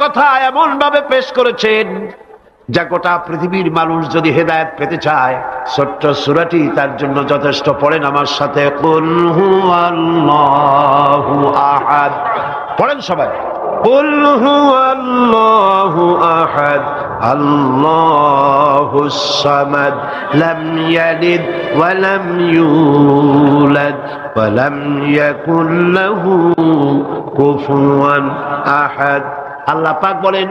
কথা এমন ভাবে পেশ করেছেন যা গোটা পৃথিবীর মানুষ যদি হেদায়েত পেতে চায় ছোট্ট সূরাটি তার জন্য যথেষ্ট। পড়েন আমার সাথে, কুল হুয়াল্লাহু আহাদ। পড়েন সবাই, কুল হুয়াল্লাহু আহাদ আল্লাহুস সামাদ লাম ইয়ালিদ ওয়া লাম ইউলাদ ওয়া লাম ইয়াকুল লাহু কুফুয়ান আহাদ। আল্লাহ পাক বলেন,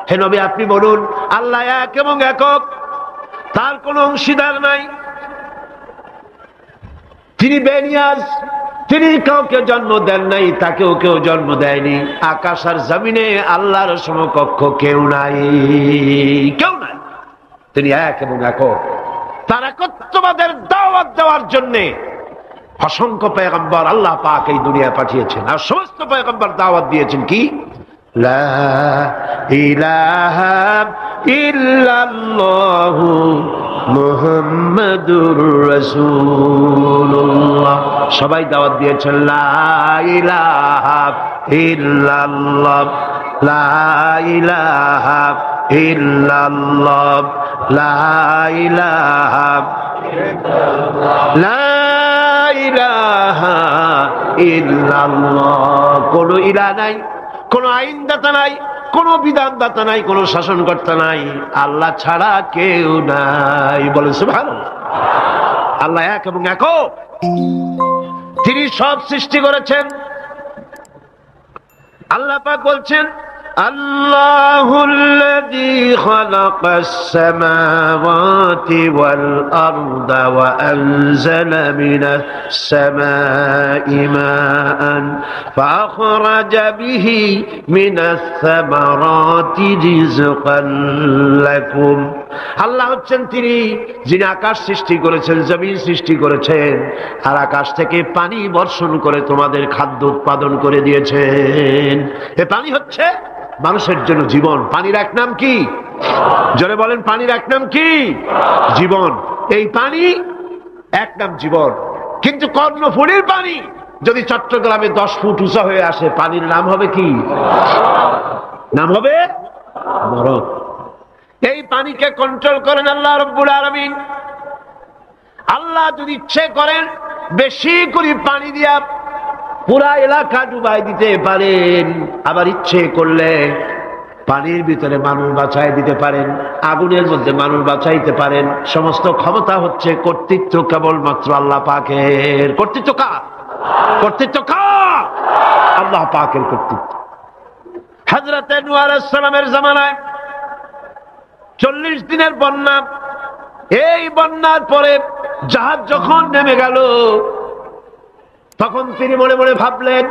হে নবী আপনি বলুন, আল্লাহ এক এবং একক, তার কোনো অংশীদার নাই, তিনি বেনিয়াজ, তিনি কাউকে জন্ম দেন নাই, তাকেও কেউ জন্ম দেয়নি। আকাশ আর জমিনে আল্লাহর সমকক্ষ কেউ নাই, কেউ নাই। তিনি এক এবং একক। তার একত্ববাদের দাওয়াত দেওয়ার জন্য অসংখ্য পয়গম্বর আল্লাহ পাক এই দুনিয়ায় পাঠিয়েছেন, আর সমস্ত পয়গম্বর দাওয়াত দিয়েছেন কি, লা ইলাহা ইল্লাল্লাহু মুহাম্মাদুর রাসূলুল্লাহ। সবাই দাওয়াত দিয়েছেন লা ইলাহা ইল্লাল্লাহ, লা ইলাহা ইল্লাল্লাহ, লা ইলাহা লা ইলাহা ইল্লাল্লাহ। কোন ইলাহ নাই, কোন আইনদাতা নাই, কোন বিধানদাতা নাই, কোন শাসনকর্তা নাই, আল্লাহ ছাড়া কেউ নাই। বলেন সুবহানাল্লাহ। আল্লাহ এক এবং একক, তিনি সব সৃষ্টি করেছেন। আল্লাহ পাক বলছেন, আল্লাহুল্লাযী খালাকাস সামাওয়াতি ওয়াল আরদা ওয়া আনজালা মিনাস সামাই মাআন ফাআখরাজা বিহি মিনাস সামারাতি রিজকান লাকুম। আল্লাহ হচ্ছেন তিনি যিনি আকাশ সৃষ্টি করেছেন, জমিন সৃষ্টি করেছেন, আর আকাশ থেকে পানি বর্ষণ করে তোমাদের খাদ্য উৎপাদন করে দিয়েছেন। এ পানি হচ্ছে মানুষের জন্য জীবন। পানির এক নাম কি? জোরে বলেন, পানির এক নাম কি? জীবন। এই পানি এক নাম জীবন। কিন্তু কর্ণফুলীর পানি যদি চট্টগ্রামে 10 ফুট উঁচা হয়ে আসে, পানির নাম হবে কি? নাম হবে মরণ। এই পানিকে কন্ট্রোল করেন আল্লাহ রাব্বুল আলামিন। আল্লাহ যদি ইচ্ছে করেন বেশি করে পানি দিয়া পুরা এলাকা ডুবাই দিতে পারেন, আবার ইচ্ছে করলে পানির ভিতরে মানুষ বাঁচাই দিতে পারেন, আগুনের মধ্যে মানুষ বাঁচাইতে পারেন। সমস্ত ক্ষমতা হচ্ছে, কর্তৃত্ব কেবলমাত্র আল্লাহ পাকের। কর্তৃত্ব কার? কর্তৃত্ব কার? আল্লাহ পাকের কর্তৃত্ব। হযরত নূহ আলাইহিস সালামের জামানায় 40 দিনের বন্যা। এই বন্যার পরে জাহাজ যখন নেমে গেল, তখন তিনি মনে মনে ভাবলেন,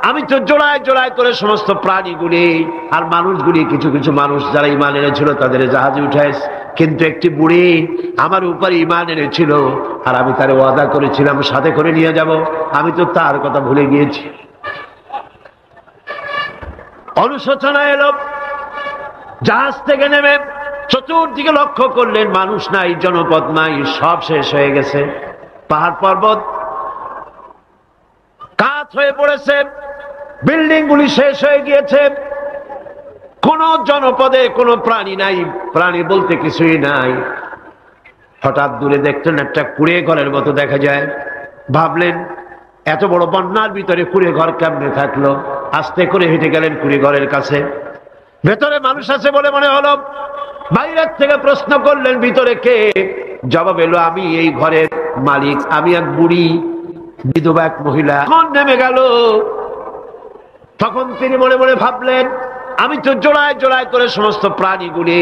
আমি তো জোড়ায় জোড়ায় করে সমস্ত প্রাণীগুলি আর মানুষগুলি, কিছু কিছু মানুষ যারা ঈমান এনেছিল তাদের জাহাজে উঠাইছে, কিন্তু একটি বুড়ি আমার উপর ঈমান এনেছিল, আর আমি তার ওয়াদা করেছিলাম সাথে করে নিয়ে যাব, আমি তো তার কথা ভুলে গিয়েছি। অনুশোচনা এলো। জাহাজ থেকে নেমে চতুর্দিকে লক্ষ্য করলেন, মানুষ নাই, জনপদ নাই, সব শেষ হয়ে গেছে। পাহাড় পর্বত কাত হয়ে পড়েছে, বিল্ডিং গুলি শেষ হয়ে গিয়েছে, কোন জনপদে কোনো প্রাণী নাই, প্রাণী বলতে কিছুই নাই। হঠাৎ দূরে দেখলেন একটা কুড়ে ঘরের মতো দেখা যায়। ভাবলেন এত বড় বন্যার ভিতরে কুড়ে ঘর কেমনে থাকলো? আস্তে করে হেঁটে গেলেন কুড়ে ঘরের কাছে। ভেতরে মানুষ আছে বলে মনে হলো। বাইরের থেকে প্রশ্ন করলেন, ভিতরে কে? জবাব এলো, আমি এই ঘরের মালিক, আমি এক বুড়ি বিধবা এক মহিলা। তখন নেমে গেল। তখন তিনি মনে মনে ভাবলেন, আমি তো জোড়ায় জোড়ায় করে সমস্ত প্রাণীগুলি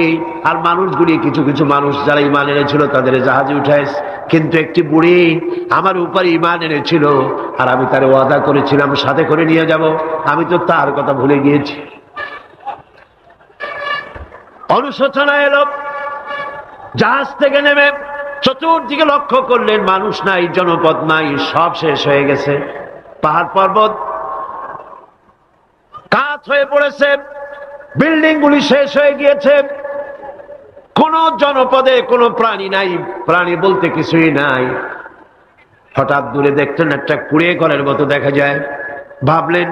আর মানুষগুলি, কিছু কিছু মানুষ যারা ঈমান এনেছিল তাদের জাহাজে উঠাইছে, কিন্তু একটি বুড়ি আমার উপর ঈমান এনেছিল, আর আমি তার ওয়াদা করেছিলাম সাথে করে নিয়ে যাব, আমি তো তার কথা ভুলে গিয়েছি। অনুশোচনা এলো। জাহাজ থেকে নেমে চতুর্দিকে লক্ষ্য করলেন, মানুষ নাই, জনপদ নাই, সব শেষ হয়ে গেছে। পাহাড় পর্বত কাত হয়ে পড়েছে, বিল্ডিং গুলি শেষ হয়ে গিয়েছে, কোন জনপদে কোনো প্রাণী নাই, প্রাণী বলতে কিছুই নাই। হঠাৎ দূরে দেখলেন একটা কুড়ে ঘরের মতো দেখা যায়। ভাবলেন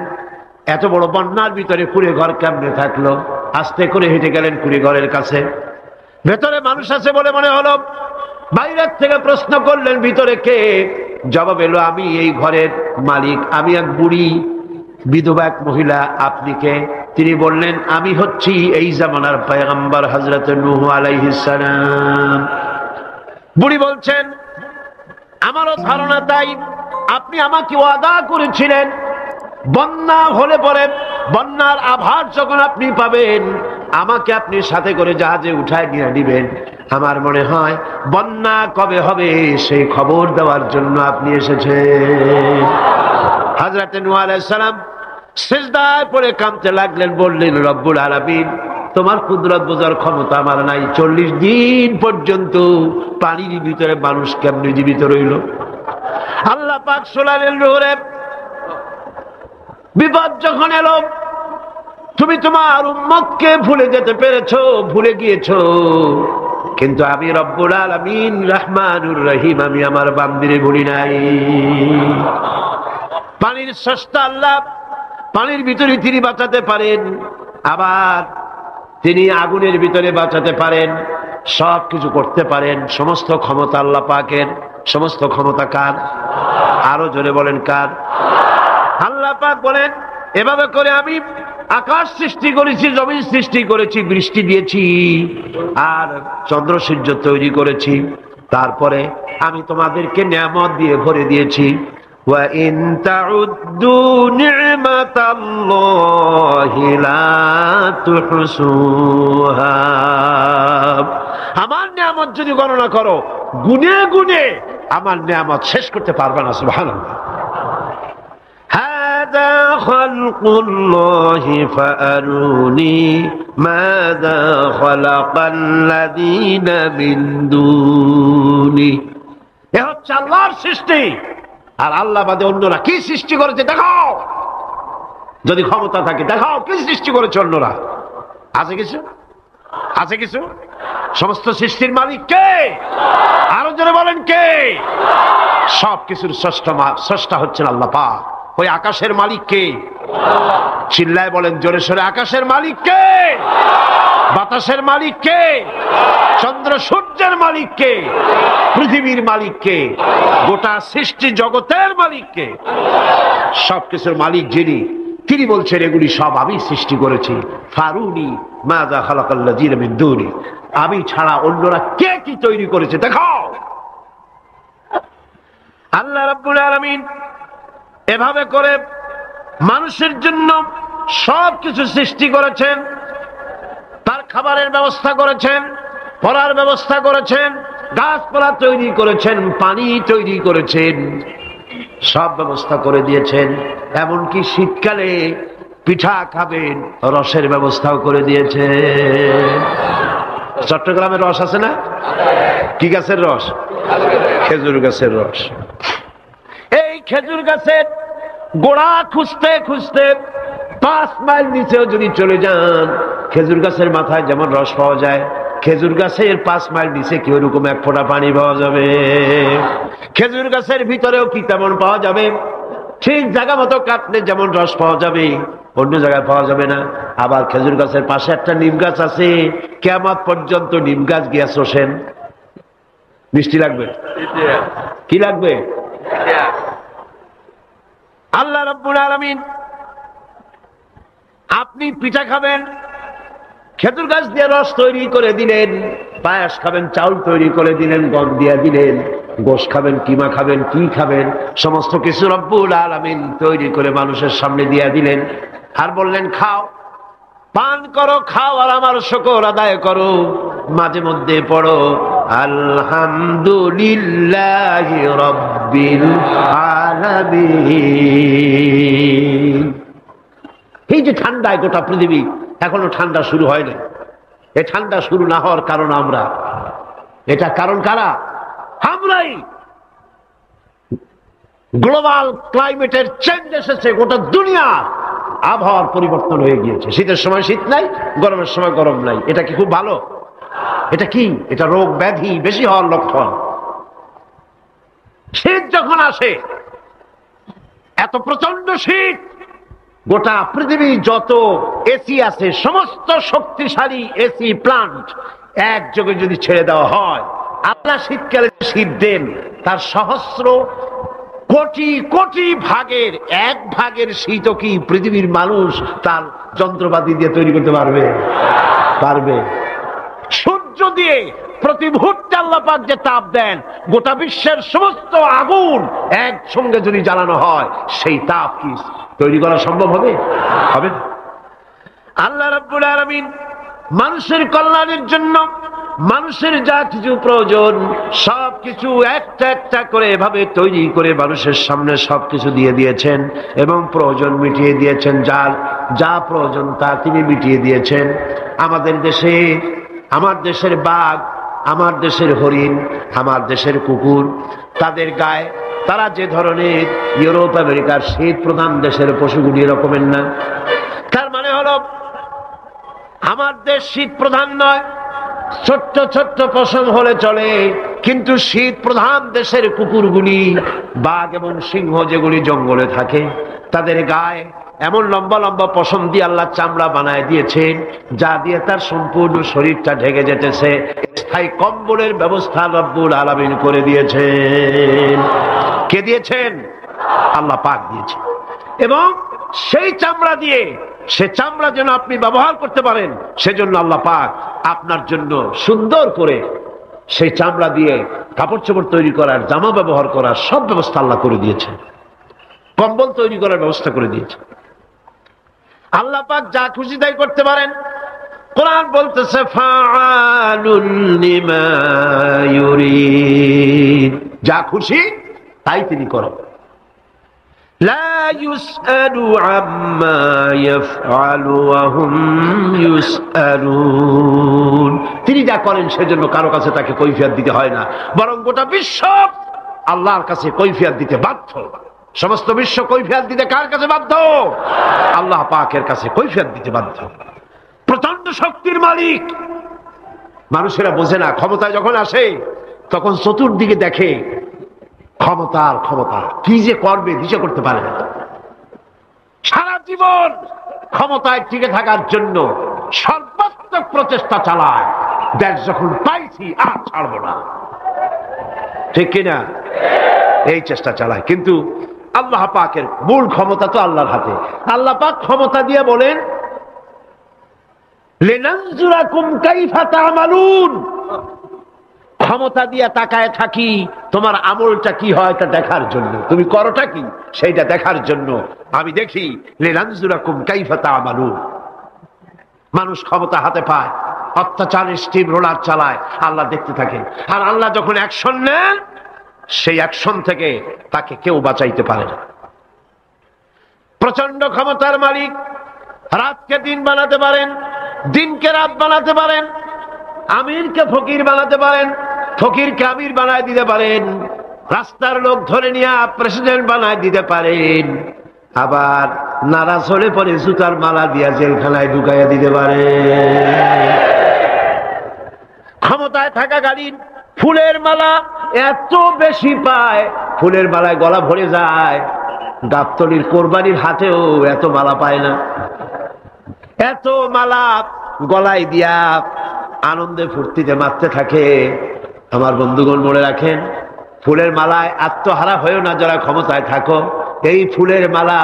এত বড় বন্যার ভিতরে কুড়ে ঘর কেমনে থাকলো? আস্তে করে হেঁটে গেলেন কুড়িঘরের কাছে। ভেতরে মানুষ আছে বলে মনে হলো। বাইরের থেকে প্রশ্ন করলেন, ভিতরে কে? জবাব এলো, আমি এই ঘরের মালিক, আমি এক বুড়ি বিধবা এক মহিলা। আপনি কে? তিনি বললেন, আমি হচ্ছি এই জামানার পয়গম্বর হযরত নূহ আলাইহিস সালাম। বুড়ি বলছেন, আমারও ধারণা তাই। আপনি আমাকে ওয়াদা করেছিলেন বন্যা হলে পরে, বন্যার আভাস যখন আপনি পাবেন আমাকে আপনি সাথে করে জাহাজে উঠায় নিয়ে দিবেন। আমার মনে হয় বন্যা কবে হবে সেই খবর দেওয়ার জন্য আপনি এসেছেন। হযরত নূহ আলাইহিস সালাম সিজদায় পড়ে কাঁদতে লাগলেন, বললেন, রব্বুল আলামিন, তোমার কুদরত বোঝার ক্ষমতা আমার নাই। 40 দিন পর্যন্ত পানির ভিতরে মানুষ কেমনে জীবিত রইল? আল্লাহ পাক শোনালেন, নূরে বিপদ যখন এলো তুমি তোমার উম্মতকে ভুলে যেতে পেরেছো, ভুলে গিয়েছো, কিন্তু আমি রব্বুল আলামিন রহমানুর রহিম, আমি আমার বান্দিরে ভুলি নাই। পানির স্রষ্টা আল্লাহ, পানির ভিতরে তিনি বাঁচাতে পারেন, আবার তিনি আগুনের ভিতরে বাঁচাতে পারেন, সব কিছু করতে পারেন। সমস্ত ক্ষমতা আল্লাহ পাকের। সমস্ত ক্ষমতা কার? আরো জোরে বলেন, কার? আল্লাহ পাক বলেন, এভাবে করে আমি আকাশ সৃষ্টি করেছি, জমিন সৃষ্টি করেছি, বৃষ্টি দিয়েছি, আর চন্দ্র সূর্য তৈরি করেছি। তারপরে আমি তোমাদেরকে নিয়ামত দিয়ে ভরে দিয়েছি। ওয়া ইন তাউদ্দু নি'মাতাল্লাহি লা তুহসুহা। আমার নিয়ামত যদি গণনা করো, গুনে গুনে আমার নিয়ামত শেষ করতে পারবে না। সুবহানাল্লাহ। হাদা খালকুল্লাহি ফাআরুনি মাযা খালাকাল্লাযীনা মিন দুনি। এ হচ্ছে আল্লাহর সৃষ্টি, আর আল্লাহ বাদে অন্যরা কি সৃষ্টি করেছে দেখাও। যদি ক্ষমতা থাকে দেখাও কি সৃষ্টি করেছে অন্যরা। আছে কিছু? আছে কিছু? সমস্ত সৃষ্টির মালিক কে? আরো জোরে বলেন, কে? সব কিছুর স্রষ্টা হচ্ছেন আল্লাহ পাক। ওই আকাশের মালিক কে? চিল্লায় বলেন জোরে সোরে, আকাশের মালিক কে? বাতাসের মালিক কে? চন্দ্র সূর্যের মালিক কে? পৃথিবীর মালিক কে? গোটা সৃষ্টি জগতের মালিক কে? সবকিছুর মালিক যিনি, তিনি বলছেন এগুলি সব আমি সৃষ্টি করেছি। ফারুনি মাযা খালাকাল্লাযীনা মিন দুনি। আমি ছাড়া অন্যরা কে কি তৈরি করেছে দেখাও। আল্লাহ রাব্বুল আলামিন এভাবে করে মানুষের জন্য সব কিছু সৃষ্টি করেছেন। তার খাবারের ব্যবস্থা করেছেন, পড়ার ব্যবস্থা করেছেন, গাছপালা তৈরি করেছেন, পানি তৈরি করেছেন, সব ব্যবস্থা করে দিয়েছেন। এমনকি শীতকালে পিঠা খাবেন, রসের ব্যবস্থাও করে দিয়েছে। চট্টগ্রামের রস আছে না? কি গাছের রস? খেজুর গাছের রস। এই খেজুর গাছের গোড়া খুঁজতে খুঁজতে 5 মাইল নিচেও যদি চলে যান, খেজুর গাছের মাথায় যেমন রস পাওয়া যায়, খেজুর গাছের 5 মাইল নিচে কি ওরকম এক ফোঁটা পানি পাওয়া যাবে? খেজুর গাছের ভিতরেও কি তেমন পাওয়া যাবে? ঠিক জায়গা মতো কাটলে যেমন রস পাওয়া যাবে, অন্য জায়গায় পাওয়া যাবে না। আবার খেজুর গাছের পাশে একটা নিম গাছ আছে, কিয়ামত পর্যন্ত নিম গাছ গিয়া চষেন। মিষ্টি লাগবে? কি লাগবে? আল্লাহ রাব্বুল আলামিন, আপনি পিঠা খাবেন, খেজুর গাছ দিয়ে রস তৈরি করে দিলেন। পায়েস খাবেন, চাউল তৈরি করে দিলেন, গম দিয়ে দিলেন। গোশ খাবেন, কিমা খাবেন, কি খাবেন, সমস্ত কিছু রব্বুল আলামিন তৈরি করে মানুষের সামনে দিয়ে দিলেন। আর বললেন, খাও, পান করো, খাও, আর আমার শুকর আদায় করো। মাঝে মধ্যে পড়ো আলহামদুলিল্লাহি রাব্বিল আলামিন। এই যে ঠান্ডায় গোটা পৃথিবী, এখনো ঠান্ডা শুরু হয় না। এই ঠান্ডা শুরু না হওয়ার কারণ আমরা। এটা কারণ কারা? আমরাই। গ্লোবাল ক্লাইমেটের চেঞ্জ এসেছে, গোটা দুনিয়া আবহাওয়ার পরিবর্তন হয়ে গিয়েছে। শীতের সময় শীত নাই, গরমের সময় গরম নাই। এটা কি খুব ভালো? এটা কি? এটা রোগ ব্যাধি বেশি হওয়ার লক্ষণ। শীত যখন আসে, এত প্রচন্ড শীত, গোটা পৃথিবী যত এসি আছে, সমস্ত শক্তিশালী এসি প্লান্ট একযোগে যদি ছেড়ে দেওয়া হয়, আল্লাহ শীতকালে শীত দেন, তার সহস্র কোটি কোটি ভাগের এক ভাগের শীতও কি পৃথিবীর মানুষ তার যন্ত্রপাতি দিয়ে তৈরি করতে পারবে? পারবে। সূর্য দিয়ে প্রতি মুহূর্তে আল্লাহ পাক যে তাপ দেন, গোটা বিশ্বের সমস্ত আগুন একসঙ্গে যদি জ্বালানো হয়, সেই তাপ কি তৈরি করা সম্ভব হবে? হবে না। আল্লাহ রাব্বুল আলামিন মানুষের কল্যাণের জন্য মানুষের যা কিছু প্রয়োজন সবকিছু একটা একটা করে এভাবে তৈরি করে মানুষের সামনে সবকিছু দিয়ে দিয়েছেন এবং প্রয়োজন মিটিয়ে দিয়েছেন। যার যা প্রয়োজন তা তিনি মিটিয়ে দিয়েছেন। আমাদের দেশে, আমার দেশের বাঘ, আমার দেশের হরিণ, আমার দেশের কুকুর, তাদের গায়ে তারা যে ধরনের ইউরোপ আমেরিকার শীত প্রধান দেশের পশুগুলি এরকমের না। তার মানে হলো আমার দেশ শীত প্রধান নয়, ছোট্ট ছোট্ট পশম হলে চলে, কিন্তু শীত প্রধান দেশের কুকুরগুলি, বাঘ এবং সিংহ যেগুলি জঙ্গলে থাকে, তাদের গায়ে এমন লম্বা লম্বা পশম দিয়ে আল্লাহ চামড়া বানায় দিয়েছেন, যা দিয়ে তার সম্পূর্ণ শরীরটা ঢেকে যেতেছে। স্থায়ী কম্বলের ব্যবস্থা রব্বুল আলামিন করে দিয়েছেন। কে দিয়েছেন? আল্লাহ পাক দিয়েছেন। এবং সেই চামড়া দিয়ে, সে চামড়া যেন আপনি ব্যবহার করতে পারেন, সেজন্য আল্লাহ পাক আপনার জন্য সুন্দর করে সেই চামড়া দিয়ে কাপড় চোপড় তৈরি করার, জামা ব্যবহার করার সব ব্যবস্থা আল্লাহ করে দিয়েছেন। কম্বল তৈরি করার ব্যবস্থা করে দিয়েছেন। আল্লাহ পাক যা খুশি তাই করতে পারেন। কোরআন বলতেছে ফাআলুল লিমা ইউরিদ, যা খুশি তাই তিনি করেন। লা ইউসআলু আম্মা ইয়াফআলু ওয়া হুম ইউসআলুন, তিনি যা করেন সেজন্য কারো কাছে তাকে কৈফিয়ত দিতে হয় না, বরং গোটা বিশ্ব আল্লাহর কাছে কৈফিয়ত দিতে বাধ্য। সমস্ত বিশ্ব কৈফিয়ত দিতে কার কাছে বাধ্য? আল্লাহ পাকের কাছে কৈফিয়ত দিতে বাধ্য। প্রচন্ড শক্তির মালিক। মানুষেরা বোঝে না, ক্ষমতায় যখন আসে তখন চতুর্দিকে দেখে ক্ষমতার ক্ষমতা, কি যে করবে দিশা করতে পারে না। সারা জীবন ক্ষমতায় টিকে থাকার জন্য সর্বাত্মক প্রচেষ্টা চালায়, দেশ যখন পাইছি আর ছাড়বো না, ঠিক কিনা? এই চেষ্টা চালায়। কিন্তু আল্লাহ পাকের মূল ক্ষমতা তো আল্লাহর হাতে। আল্লাহ পাক ক্ষমতা দিয়ে বলেন লিনানজুরাকুম কাইফা তা'মালুন, ক্ষমতা দিয়ে তাকায় থাকি তোমার আমলটা কি হয় তা দেখার জন্য, তুমি করোটা কি সেইটা দেখার জন্য আমি দেখি। লিনানজুরাকুম কাইফা তা'মালুন। মানুষ ক্ষমতা হাতে পায়, অত্যাচারের স্টিম রোলার চালায়, আল্লাহ দেখতে থাকে। আর আল্লাহ যখন অ্যাকশন নেন, সেই অ্যাকশন থেকে তাকে কেউ বাঁচাইতে পারে না। প্রচন্ড ক্ষমতার মালিক। রাতকে দিন বানাতে পারেন, দিনকে রাত বানাতে পারেন, আমিরকে ফকির বানাতে পারেন, ফকিরকে আমির বানায় দিতে পারেন, রাস্তার লোক ধরে নিয়ে প্রেসিডেন্ট বানায় দিতে পারেন, আবার নারাজ হলে পরে জুতার মালা দিয়া জেলখানায় ঢুকাইয়া দিতে পারেন। ক্ষমতায় থাকাকালীন ফুলের মালা এত বেশি পায়, ফুলের মালায় গলা ভরে যায়। গাবতলীর কোরবানির হাটেও এত মালা পায় না। এত মালা গলায় দিয়া আনন্দে ফুর্তিতে মারতে থাকে। আমার বন্ধুগণ মনে রাখেন, ফুলের মালায় আত্মহারা হয়েও না যারা ক্ষমতায় থাকো। এই ফুলের মালা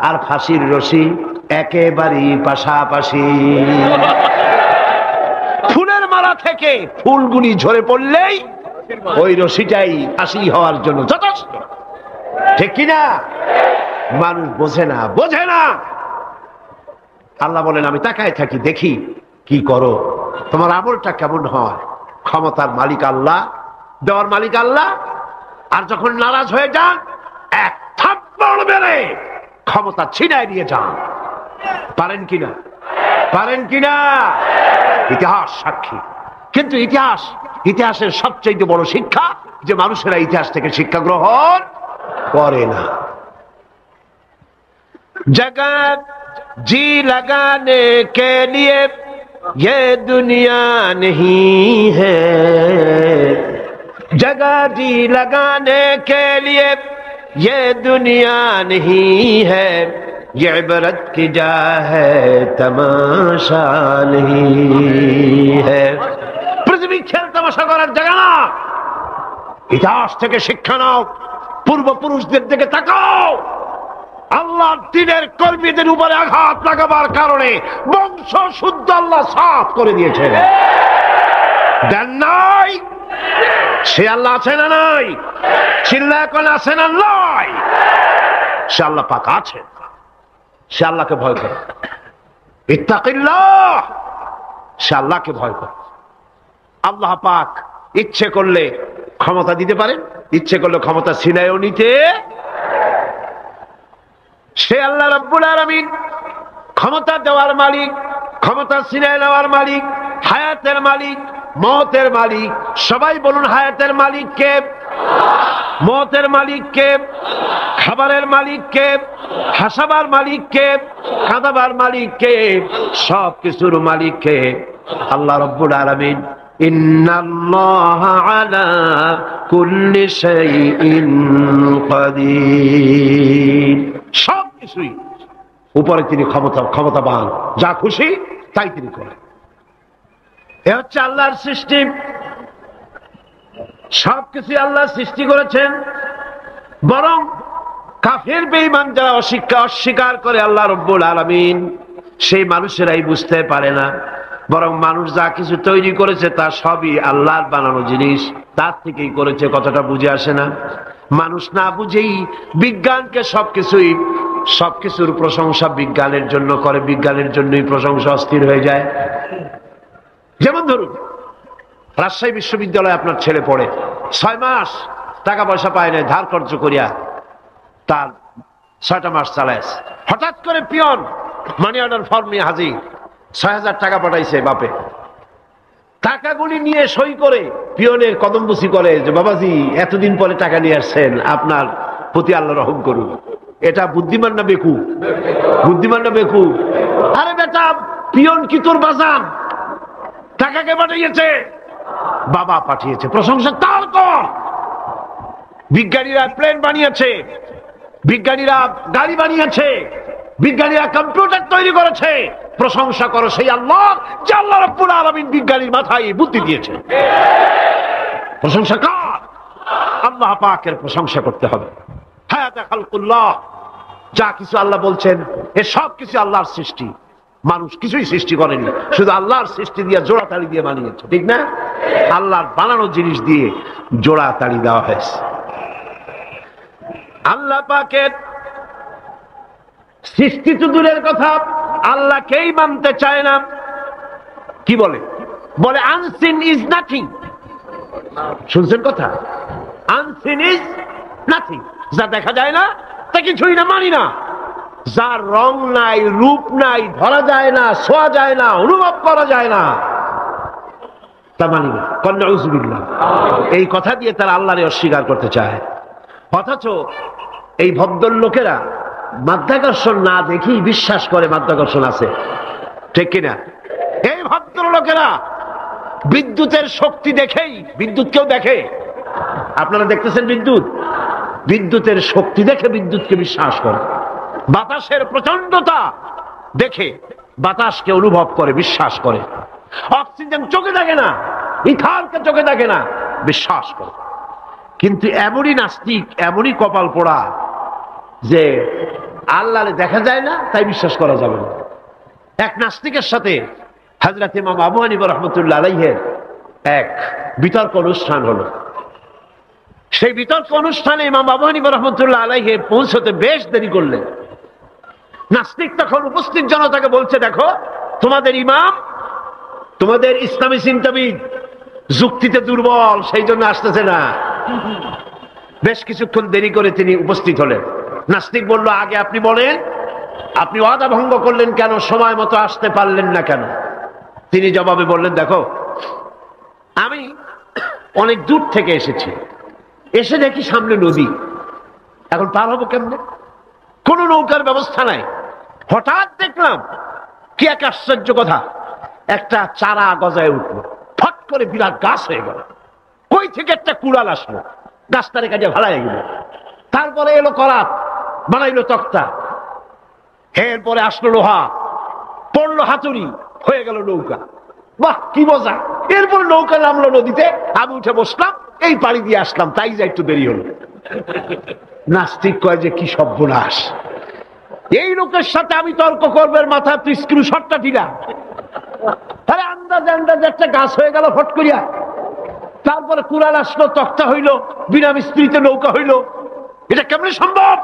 আর ফাঁসির রশি একেবারেই পাশাপাশি। ফুলের মালা থেকে ফুলগুলি ঝরে পড়লেই ওই রশিটাই ফাঁসি হওয়ার জন্য যথেষ্ট, ঠিক কিনা? মানুষ বোঝে না, বোঝে না। আল্লাহ বলেন আমি তাকায় থাকি, দেখি কি করো, তোমার আমলটা কেমন হয়। ক্ষমতার মালিক আল্লাহ, দেওয়ার মালিক আল্লাহ। আর যখন নারাজ হয়ে যান, এক থাপ্পড় মেরে ক্ষমতা ছিনায় নিয়ে যান। পারেন কিনা? পারেন কিনা? ইতিহাস সাক্ষী। কিন্তু ইতিহাসের সবচেয়ে বড় শিক্ষা যে মানুষেরা ইতিহাস থেকে শিক্ষা গ্রহণ করে না। जगत जी लगाने के लिए ये दुनिया नहीं है, जगह जी लगाने के लिए ये दुनिया नहीं है, ये इबरत की जा है तमाशा नहीं है। পৃথিবী খেল তামাশা করার জায়গা না। ইতিহাস থেকে শিক্ষা নাও, পূর্বপুরুষদের দিকে তাকাও। আল্লাহর দ্বীনের কর্মীদের উপরে আঘাত লাগাবার কারণে বংশ শুদ্ধ আল্লাহ সাফ করে দিয়েছেন। দেন নাই? সে আল্লাহ আছে না নাই? চিল্লায় কোন আছে না নাই? সে আল্লাহ পাক আছেন। সে আল্লাহকে ভয় করে। ইত্তাকিল্লাহ, সে আল্লাহকে ভয় করে। আল্লাহ পাক ইচ্ছে করলে ক্ষমতা দিতে পারেন, ইচ্ছে করলে ক্ষমতা ছিনায়ও নিতে। সে আল্লাহ রাব্বুল আলামিন ক্ষমতা দেওয়ার মালিক, ক্ষমতা ছিনায় নেওয়ার মালিক, হায়াতের মালিক, মওতের মালিক। সবাই বলুন, হায়াতের মালিক কে? মওতের মালিক কে? খাবারের মালিক কে? হাসাবার মালিক কে? কাঁদাবার মালিক কে? সব কিছুর মালিক কে? আল্লাহ রাব্বুল আলামিন। ইন্নাল্লাহা আলা কুল্লি শাইইন কাদির। সব কিছুই উপরে তিনি ক্ষমতাবান, যা খুশি তাই তিনি করেন। এ হচ্ছে আল্লাহর সৃষ্টি। সবকিছু আল্লাহ সৃষ্টি করেছেন। বরং কাফের বেঈমান যারা অস্বীকার করে আল্লাহ রাব্বুল আলামিন, সেই মানুষেরাই বুঝতে পারে না। বরং মানুষ যা কিছু তৈরি করেছে তা সবই আল্লাহর বানানো জিনিস, তার থেকেই করেছে। কথাটা বুঝে আসে না? মানুষ না বুঝেই বিজ্ঞানকে সবকিছুর প্রশংসা বিজ্ঞানের জন্য করে, বিজ্ঞানের জন্যই প্রশংসা অস্থির হয়ে যায়। যেমন ধরুন, রাজশাহী বিশ্ববিদ্যালয়ে আপনার ছেলে পড়ে, 6 মাস টাকা পয়সা পায় না, ধার খরচ করিয়া তার 6টা মাস চালায়। হঠাৎ করে পিয়ন মানি অর্ডার ফর্ম নিয়ে হাজির, 6,000 টাকা পাঠাইছে বাপে। টাকাগুলি নিয়ে সই করে পিয়নের কদমবুসি করে যে, বাবাজি এতদিন পরে টাকা নিয়ে আসছেন, আপনার প্রতি আল্লাহ রহম করুন। এটা বুদ্ধিমান না বেকুব? বুদ্ধিমান না বেকুব? আরে বেটা, পিয়ন কি তোর বাজান? টাকাকে পাঠিয়েছে? বাবা পাঠিয়েছে, প্রশংসা তার কর। বিজ্ঞানীরা প্লেন বানিয়েছে, বিজ্ঞানীরা গাড়ি বানিয়েছে, বিজ্ঞানীরা কম্পিউটার তৈরি করেছে, প্রশংসা করো সেই আল্লাহ যে আল্লাহ রাব্বুল আলামিন বিজ্ঞানীর মাথায় বুদ্ধি দিয়েছে। প্রশংসা কার? আল্লাহ পাকের প্রশংসা করতে হবে। হায়াতে খালকুল্লাহ, যা কিছু আল্লাহ বলছেন এ সব কিছু আল্লাহর সৃষ্টি। মানুষ কিছুই সৃষ্টি করেনি, শুধু আল্লাহর সৃষ্টি দিয়ে জোড়া তালি দিয়ে বানিয়েছে, ঠিক না? আল্লাহর বানানো জিনিস দিয়ে জোড়া তালি দেওয়া হয়েছে। আল্লাহ পাকের সৃষ্টি তো দূরের কথা, আল্লাহকেই মানতে চায় না। কি বলে? বলে আনসিন ইজ নাথিং। শুনছেন কথা? আনসিন ইজ নাথিং, যা দেখা যায় না তা কিছুই না, মানি না। যার রং নাই, রূপ নাই, ধরা যায় না, ছোঁয়া যায় না, অনুভব করা যায় না, তা মানি না। নাউযুবিল্লাহ। এই কথা দিয়ে তারা আল্লাহরে অস্বীকার করতে চায়। অথচ এই ভদ্রলোকেরা মাধ্যাকর্ষণ না দেখেই বিশ্বাস করে মাধ্যাকর্ষণ আছে, ঠিক কিনা? এই ভদ্রলোকেরা বিদ্যুতের শক্তি দেখেই, বিদ্যুৎ কেউ দেখে? আপনারা দেখতেছেন বিদ্যুৎ? বিদ্যুতের শক্তি দেখে বিদ্যুৎকে বিশ্বাস করে। বাতাসের প্রচন্ডতা দেখে বাতাসকে অনুভব করে, বিশ্বাস করে। অক্সিজেন চোখে দেখে না, ইথারকে চোখে দেখে না, বিশ্বাস করে। কিন্তু এমনই নাস্তিক, এমনই কপাল পোড়া যে আল্লাহরে দেখা যায় না তাই বিশ্বাস করা যাবে না। এক নাস্তিকের সাথে হযরত ইমাম আবু হানিফা রাহমাতুল্লাহ আলাইহির এক বিতর্ক অনুষ্ঠান হলো। সেই বিতর্ক অনুষ্ঠানে ইমাম আবু হানিফা রাহমাতুল্লাহ আলাইহি পৌঁছতে বেশ দেরি করলেন। নাস্তিক তখন উপস্থিত জনতাকে বলছে, দেখো তোমাদের ইমাম, তোমাদের ইসলামী চিন্তাবিদ যুক্তিতে দুর্বল, সেই জন্য আসতেছে না। বেশ কিছুক্ষণ দেরি করে তিনি উপস্থিত হলেন। নাস্তিক বলল, আগে আপনি বলেন, আপনি ওয়াদা ভঙ্গ করলেন কেন? সময় মতো আসতে পারলেন না কেন? তিনি জবাবে বললেন, দেখো আমি অনেক দূর থেকে এসেছি, এসে দেখি সামনে নদী, এখন পার হবো কেমনে? কোনো নৌকার ব্যবস্থা নাই। হঠাৎ দেখলাম কি এক আশ্চর্য কথা, একটা চারা গজায় উঠলো, ফট করে বিরাট গাছ হয়ে গেল। কই থেকে একটা কুড়াল আসলো, গাছটারে কাজে ভাড়ায় গেল। তারপরে এলো করাত, বানাইলো তক্তা, এরপরে আসলো লোহা, পড়লো হাতুড়ি, হয়ে গেল নৌকা। বাহ কি মজা! এরপর নৌকা নামলো নদীতে, আমি উঠে বসলাম, এই পাড়ি দিয়ে আসলাম, তাই যা একটু দেরি হলো। নাস্তিক কয় যে কি সর্বনাশ, এই লোকের সাথে আমি তর্ক করবে, মাথা তুই স্ক্রু শটটা ঢিলা। আরে আন্দাজে আন্দাজে একটা গাছ হয়ে গেল ফট করিয়া। তারপরে কুড়াল আসলো, তক্তা হইল, বিনা মিস্ত্রিতে নৌকা হইল। এটা কেমনে সম্ভব?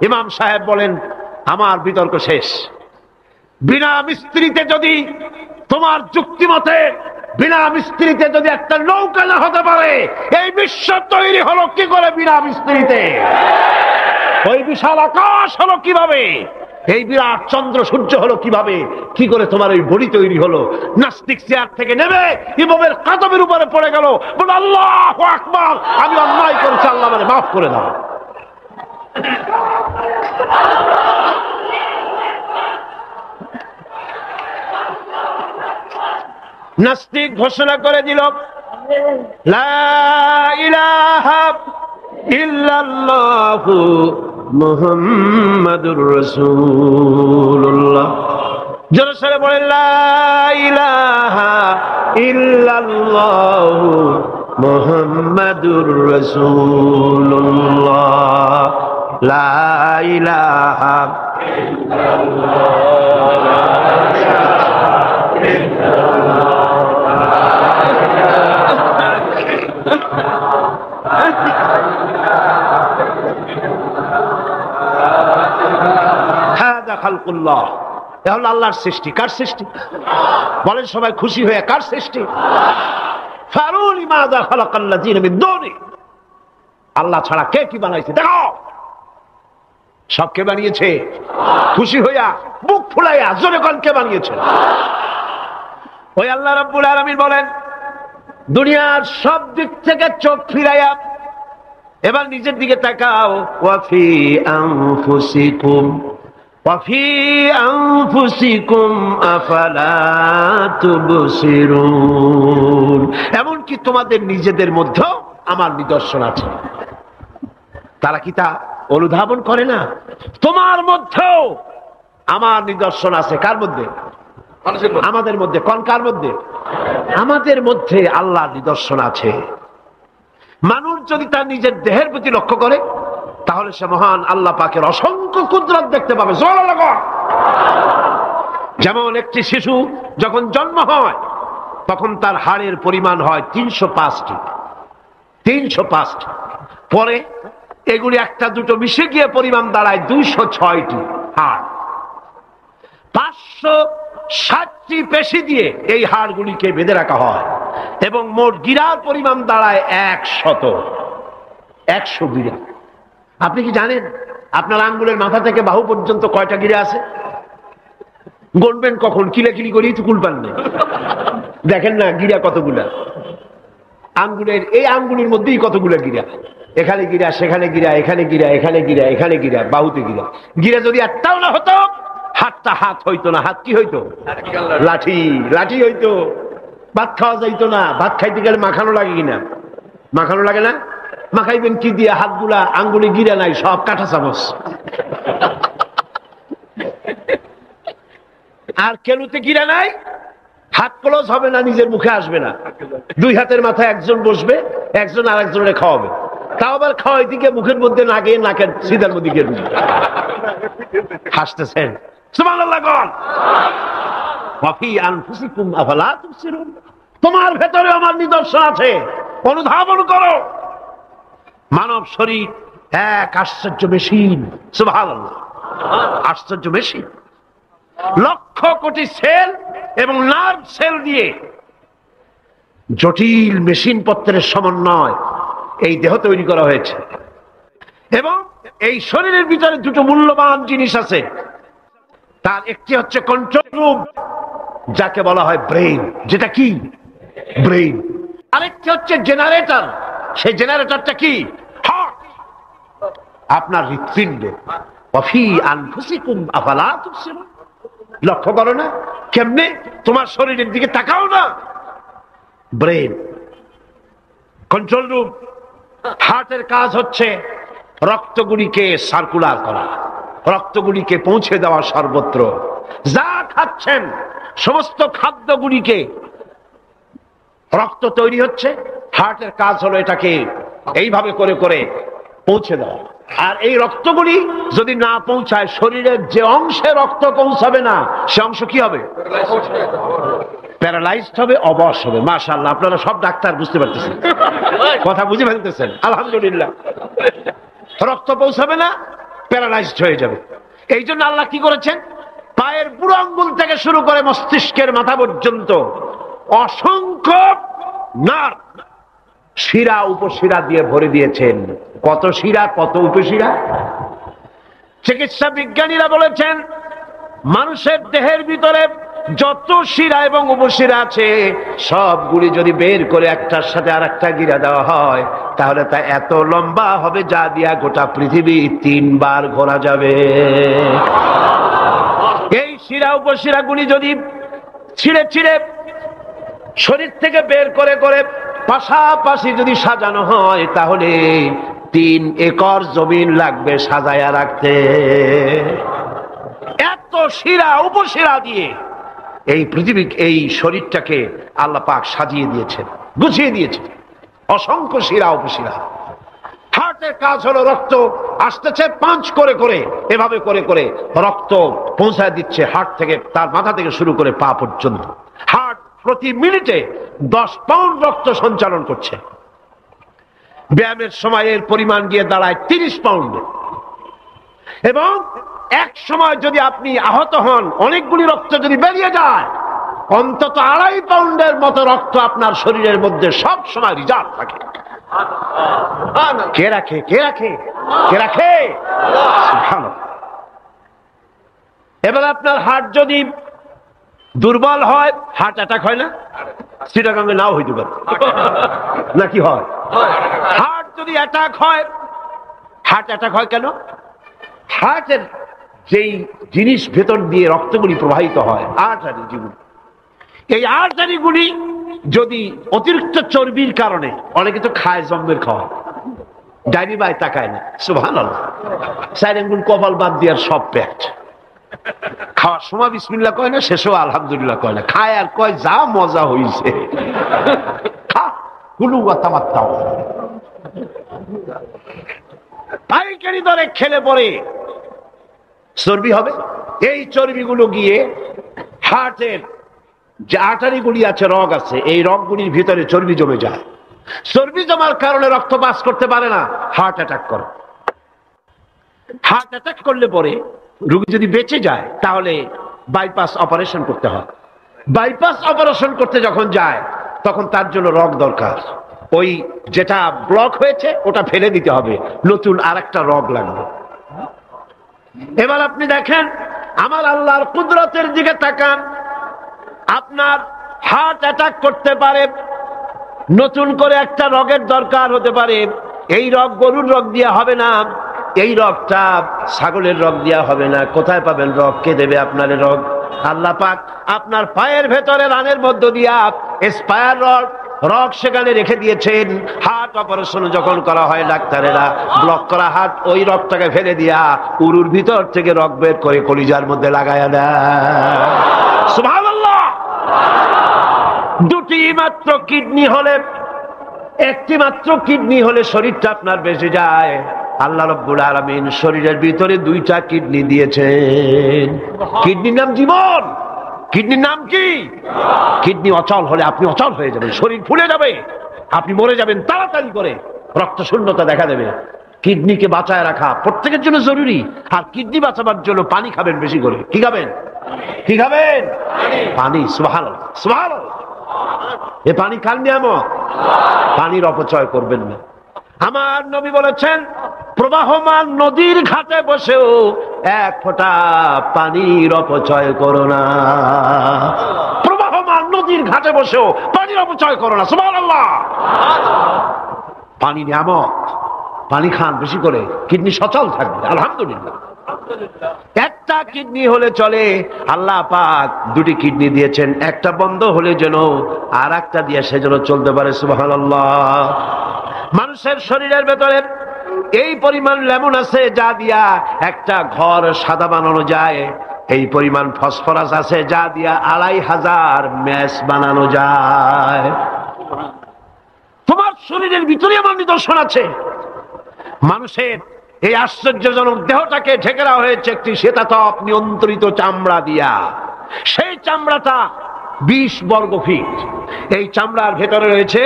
ইমাম সাহেব বলেন, আমার বিতর্ক শেষ। বিনা মিস্ত্রিতে যদি, তোমার যুক্তি মতে বিনা মিস্ত্রিতে যদি একটা নৌকা না হতে পারে, এই বিশ্ব তৈরি হলো কি করে বিনা মিস্ত্রিতে? ওই বিশাল আকাশ হলো কিভাবে? এই বিরাট চন্দ্র সূর্য হলো কিভাবে? কি করে তোমার ওই বডি তৈরি হলো? নাস্তিক চেয়ার থেকে নেমে ইমামের কাদমের উপরে পড়ে গেল, বলে আল্লাহু আকবার, আমি অন্যায় করেছি, আল্লাহ আমারে মাফ করে দাও। নাস্তিক ঘোষণা করে দিল, লা ইলাহা ইল্লাল্লাহু মুহাম্মাদুর রাসূলুল্লাহ। জোরে সরে বলেন, লা ইলাহা ইল্লাল্লাহু মুহাম্মাদুর রাসূলুল্লাহ। লা ইলাহা খালকুল্লাহ। এ হলো আল্লাহর সৃষ্টি। কার সৃষ্টি? বলেন সবাই খুশি হয়ে, কার সৃষ্টি? ফারুনি মাযা খালাকাল্লাযিনা মিন দুনি। আল্লাহ ছাড়া কে কি বানাইছে দেখো। সব কে বানিয়েছে? খুশি হইয়া, বুক ফুলাইয়া জোরে কোন কে বানিয়েছে? ওই আল্লাহ রাব্বুল আলামিন বলেন, দুনিয়ার সব দিক থেকে চোখ ফিরাইয়া এবার নিজের দিকে তাকাও। ওয়াফি আনফুসিকুম ওয়াফি আনফুসিকুম আফালা তুবসিরুন। এমনকি তোমাদের নিজেদের মধ্যেও আমার নিদর্শন আছে। তারা কি তা অনুধাবন করে না? তোমার মধ্যেও আমার নিদর্শন আছে। কার মধ্যে? আমাদের মধ্যে। কোন কার মধ্যে? আমাদের মধ্যে আল্লাহর নিদর্শন আছে। মানুষ যদি তার নিজের দেহের প্রতি লক্ষ্য করে, তাহলে সে মহান আল্লাহ পাকের অসংখ্য কুদরত দেখতে পাবে। যেমন একটি শিশু যখন জন্ম হয়, তখন তার হাড়ের পরিমাণ হয় 305টি। 305টি। পরে এগুলি একটা দুটো মিশে গিয়ে পরিমাণ দাঁড়ায় 206টি হাড়। 560টি পেশি দিয়ে এই হাড়গুলিকে বেঁধে রাখা হয় এবং মোট গিরার পরিমাণ দাঁড়ায় 100 গিরা। আপনি কি জানেন আপনার আঙ্গুলের মাথা থেকে বাহু পর্যন্ত কয়টা গিরা আছে? গণবেন কখন? কিলাকিলি করেই তো কুল পান না। দেখেন না গিরা কতগুলা। আঙ্গুলের এই আঙ্গুলের মধ্যেই কতগুলা গিরা। এখানে গিরা, সেখানে গিরা, এখানে গিরা, এখানে গিরা, এখানে গিরা, বাহুতে গিরা। গিরা যদি একটাও না হতো, হাতটা হাত হইতো না। হাত কি হইতো? লাঠি। লাঠি হইতো। ভাত খাওয়া যাইতো না। ভাত খাইতে গেলে মাখানো লাগে কিনা? মাখানো লাগে না? মাখাইবেন কি দিয়ে? হাতগুলা, আঙ্গুলে গিরা নাই, সব কাঁটা চামচ। আর কেলুতে গিরা নাই, হাত ক্লোজ হবে না, নিজের মুখে আসবে না। দুই হাতের মাথায় একজন বসবে, একজন আর একজনের খাওয়াবে। তাও আবার খাওয়াই দিকে মুখের মধ্যে না গিয়ে নাকের সিধার মধ্যে গিয়ে হাসতেছেন। সুবহানাল্লাহ। ওয়াফি আনফুসিকুম আফালা তুবসিরুন। তোমার ভেতরে আমার নিদর্শন আছে, অনুধাবন করো। মানব শরীর এক আশ্চর্য মেশিন। সুবহানাল্লাহ। আশ্চর্য মেশিন। লক্ষ কোটি সেল এবং নার্ভ সেল দিয়ে জটিল মেশিন পত্রের সমন্বয় এই দেহ তৈরি করা হয়েছে। এবং এই শরীরের ভিতরে দুটো মূল্যবান জিনিস আছে। তার একটি হচ্ছে কন্ট্রোল রুম, যাকে বলা হয় ব্রেইন। যেটা কি? ব্রেইন। আরেকটি হচ্ছে জেনারেটর। সেই জেনারেটরটা কি? হার্ট, আপনার হৃৎপিণ্ড। ওয়াফি আনফুসিকুম আফালা তুবসিরুন। লক্ষ্য করো না কেমনে? তোমার শরীরের দিকে তাকাও না। Brain, control room. হার্টের কাজ হচ্ছে রক্তগুলিকে সার্কুলার করা, রক্তগুলিকে পৌঁছে দেওয়া সর্বত্র। যা খাচ্ছেন সমস্ত খাদ্যগুলিকে রক্ত তৈরি হচ্ছে, হার্টের কাজ হলো এটাকে এইভাবে করে করে পৌঁছে দেওয়া। আর এই রক্তগুলি যদি না পৌঁছায়, শরীরের যে অংশে রক্ত পৌঁছাবে না সে অংশ কি হবে? প্যারালাইজড হবে, অবশ হবে। মাশাআল্লাহ, আপনারা সব ডাক্তার বুঝতে পারতেছেন, কথা বুঝে ফেলতেছেন, আলহামদুলিল্লাহ। রক্ত পৌঁছাবে না, প্যারালাইজড হয়ে যাবে। এই জন্য আল্লাহ কি করেছেন, পায়ের বুড়ো আঙ্গুল থেকে শুরু করে মস্তিষ্কের মাথা পর্যন্ত অসংখ্য নার্ভ, শিরা উপশিরা দিয়ে ভরে দিয়েছেন। কত শিরা, কত উপশিরা। চিকিৎসা বিজ্ঞানীরা বলেছেন মানুষের দেহের ভিতরে যত শিরা এবং উপশিরা আছে সবগুলি যদি বের করে একটার সাথে আর একটা গিরা দেওয়া হয় তাহলে তা এত লম্বা হবে যা দিয়া গোটা পৃথিবী 3 বার ঘোরা যাবে। এই শিরা উপশিরা গুলি যদি ছিঁড়ে ছিঁড়ে শরীর থেকে বের করে করে পাশাপাশি যদি সাজানো হয় তাহলে 3 একর জমিন লাগবে সাজায়া রাখতে। এত শিরা উপশিরা দিয়ে এই পৃথিবী, এই শরীরটাকে আল্লাহ পাক সাজিয়ে দিয়েছেন, গুছিয়ে দিয়েছেন। অসংখ্য শিরা উপশিরা। হার্টের কাজ হলো রক্ত আসতেছে পাঞ্চ করে করে, এভাবে করে করে রক্ত পৌঁছায় দিচ্ছে হার্ট থেকে, তার মাথা থেকে শুরু করে পা পর্যন্ত। হার্ট প্রতি মিনিটে 10 পাউন্ড রক্ত সঞ্চালন করছে। ব্যায়ামের সময় এর পরিমাণ গিয়ে দাঁড়ায় 30 পাউন্ডে। এবং এক সময় যদি আপনি আহত হন, অনেকগুলি রক্ত যদি বেরিয়ে যায়, অন্তত 2.5 পাউন্ডের মতো রক্ত আপনার শরীরের মধ্যে সব সময় রিজার্ভ থাকে। কে রাখে? কে রাখে? কে রাখে? এবার আপনার হার্ট যদি দুর্বল হয়, হার্ট অ্যাটাক হয় না? চিটাগাঙ্গে নাও হইতে পারে, নাকি হয়? হার্ট যদি অ্যাটাক হয়, হার্ট অ্যাটাক হয় কেন? হার্টের যেই জিনিস ভেতর দিয়ে রক্তগুলি প্রবাহিত হয়, আর্টারি যেগুলি, এই আর্টারিগুলি যদি অতিরিক্ত চর্বির কারণে, অনেকে তো খায় জম্মের খাওয়া, ডাইনি বাই তাকায় না, সুবহানাল্লাহ, 4 আঙ্গুল কপাল বাদ দিয়ার সব পেট, খাওয়ার সময় বিসমিল্লাহ কয় না, শেষও আলহামদুলিল্লাহ কয় না, খায় আর কয় যা মজা হইছে, খা কুলু ওয়া তামাত্তাউ। পাইকারি দরে খেলে পরে চর্বি হবে। এই চর্বিগুলো গিয়ে হার্টের যে আর্টারিগুলি আছে, রগ আছে, এই রগগুলির ভিতরে চর্বি জমে যায়। চর্বি জমার কারণে রক্ত পাস করতে পারে না, হার্ট অ্যাটাক করে। হার্ট অ্যাটাক করলে পরে রোগী যদি বেঁচে যায় তাহলে বাইপাস অপারেশন করতে হয়। বাইপাস অপারেশন করতে যখন যায় তখন তার জন্য রগ দরকার। ওই যেটা ব্লক হয়েছে ওটা ফেলে দিতে হবে, নতুন আরেকটা রগ লাগবে। এবার আপনি দেখেন আমার আল্লাহর কুদরতের দিকে তাকান। আপনার হার্ট অ্যাটাক করতে পারে, নতুন করে একটা রগের দরকার হতে পারে। এই রগ গরুর রগ দিয়ে হবে না, এই রগটা ছাগলের রগ দিয়া হবে না। কোথায় পাবেন রগ? কে দেবে আপনার রগ? আল্লাহ পাক আপনার পায়ের ভেতরে রানের মধ্য দিয়া স্পায়ার রগ সেখানে রেখে দিয়েছেন। হার্ট অপারেশন যখন করা হয় ডাক্তারেরা ব্লক করা হার্ট, ওই রগটাকে ফেলে দিয়া উরুর ভিতর থেকে রগ বের করে কলিজার মধ্যে লাগায়া দেয়। সুবহানাল্লাহ। 2টি মাত্র কিডনি হলে, 1টি মাত্র কিডনি হলে শরীরটা আপনার বেঁচে যায়। আল্লাহ রাব্বুল আলামিন শরীরের ভিতরে 2টা কিডনি দিয়েছেন। কিডনির নাম জীবন। কিডনির নাম কি? কিডনি অচল হলে আপনি অচল হয়ে যাবেন, শরীর ফুলে যাবে, আপনি মরে যাবেন তাড়াতাড়ি করে, রক্ত শূন্যতা দেখা দেবে। কিডনিকে বাঁচায় রাখা প্রত্যেকের জন্য জরুরি। আর কিডনি বাঁচাবার জন্য পানি খাবেন বেশি করে। কি খাবেন? কি খাবেন? পানি। সুবহানাল্লাহ, সুবহানাল্লাহ। এ পানি খান নিয়ামত, পানির অপচয় করবেন না। আমার নবী বলেছেন প্রবাহমান নদীর ঘাটে বসেও 1 ফোঁটা পানির অপচয় করো না। প্রবাহমান নদীর ঘাটে বসেও পানির অপচয় করো না। সুবহানাল্লাহ। পানি নিয়ামত, পানি খান বেশি করে, কিডনি সচল থাকবে। আলহামদুলিল্লাহ। একটা কিডনি হলে চলে, আল্লাহ পাক 2টি কিডনি দিয়েছেন। একটা বন্ধ হলে যেন আর একটা দিয়ে সে যেন চলতে পারে। সুবহানাল্লাহ। মানুষের শরীরের ভেতরে এই পরিমাণ লেমন আছে যা দিয়া একটা ঘর সাদা বানানো যায়, এই পরিমাণ ফসফরাস আছে যা দিয়া 2500 ম্যাচ বানানো যায়। তোমার শরীরের ভিতরে আমার নিদর্শন আছে। মানুষের এই আশ্চর্যজনক দেহটাকে ঢেকে দেওয়া হয়েছে একটি শীতাতপ নিয়ন্ত্রিত চামড়া দিয়া। সেই চামড়াটা 20 বর্গ ফিট। এই চামড়ার ভেতরে রয়েছে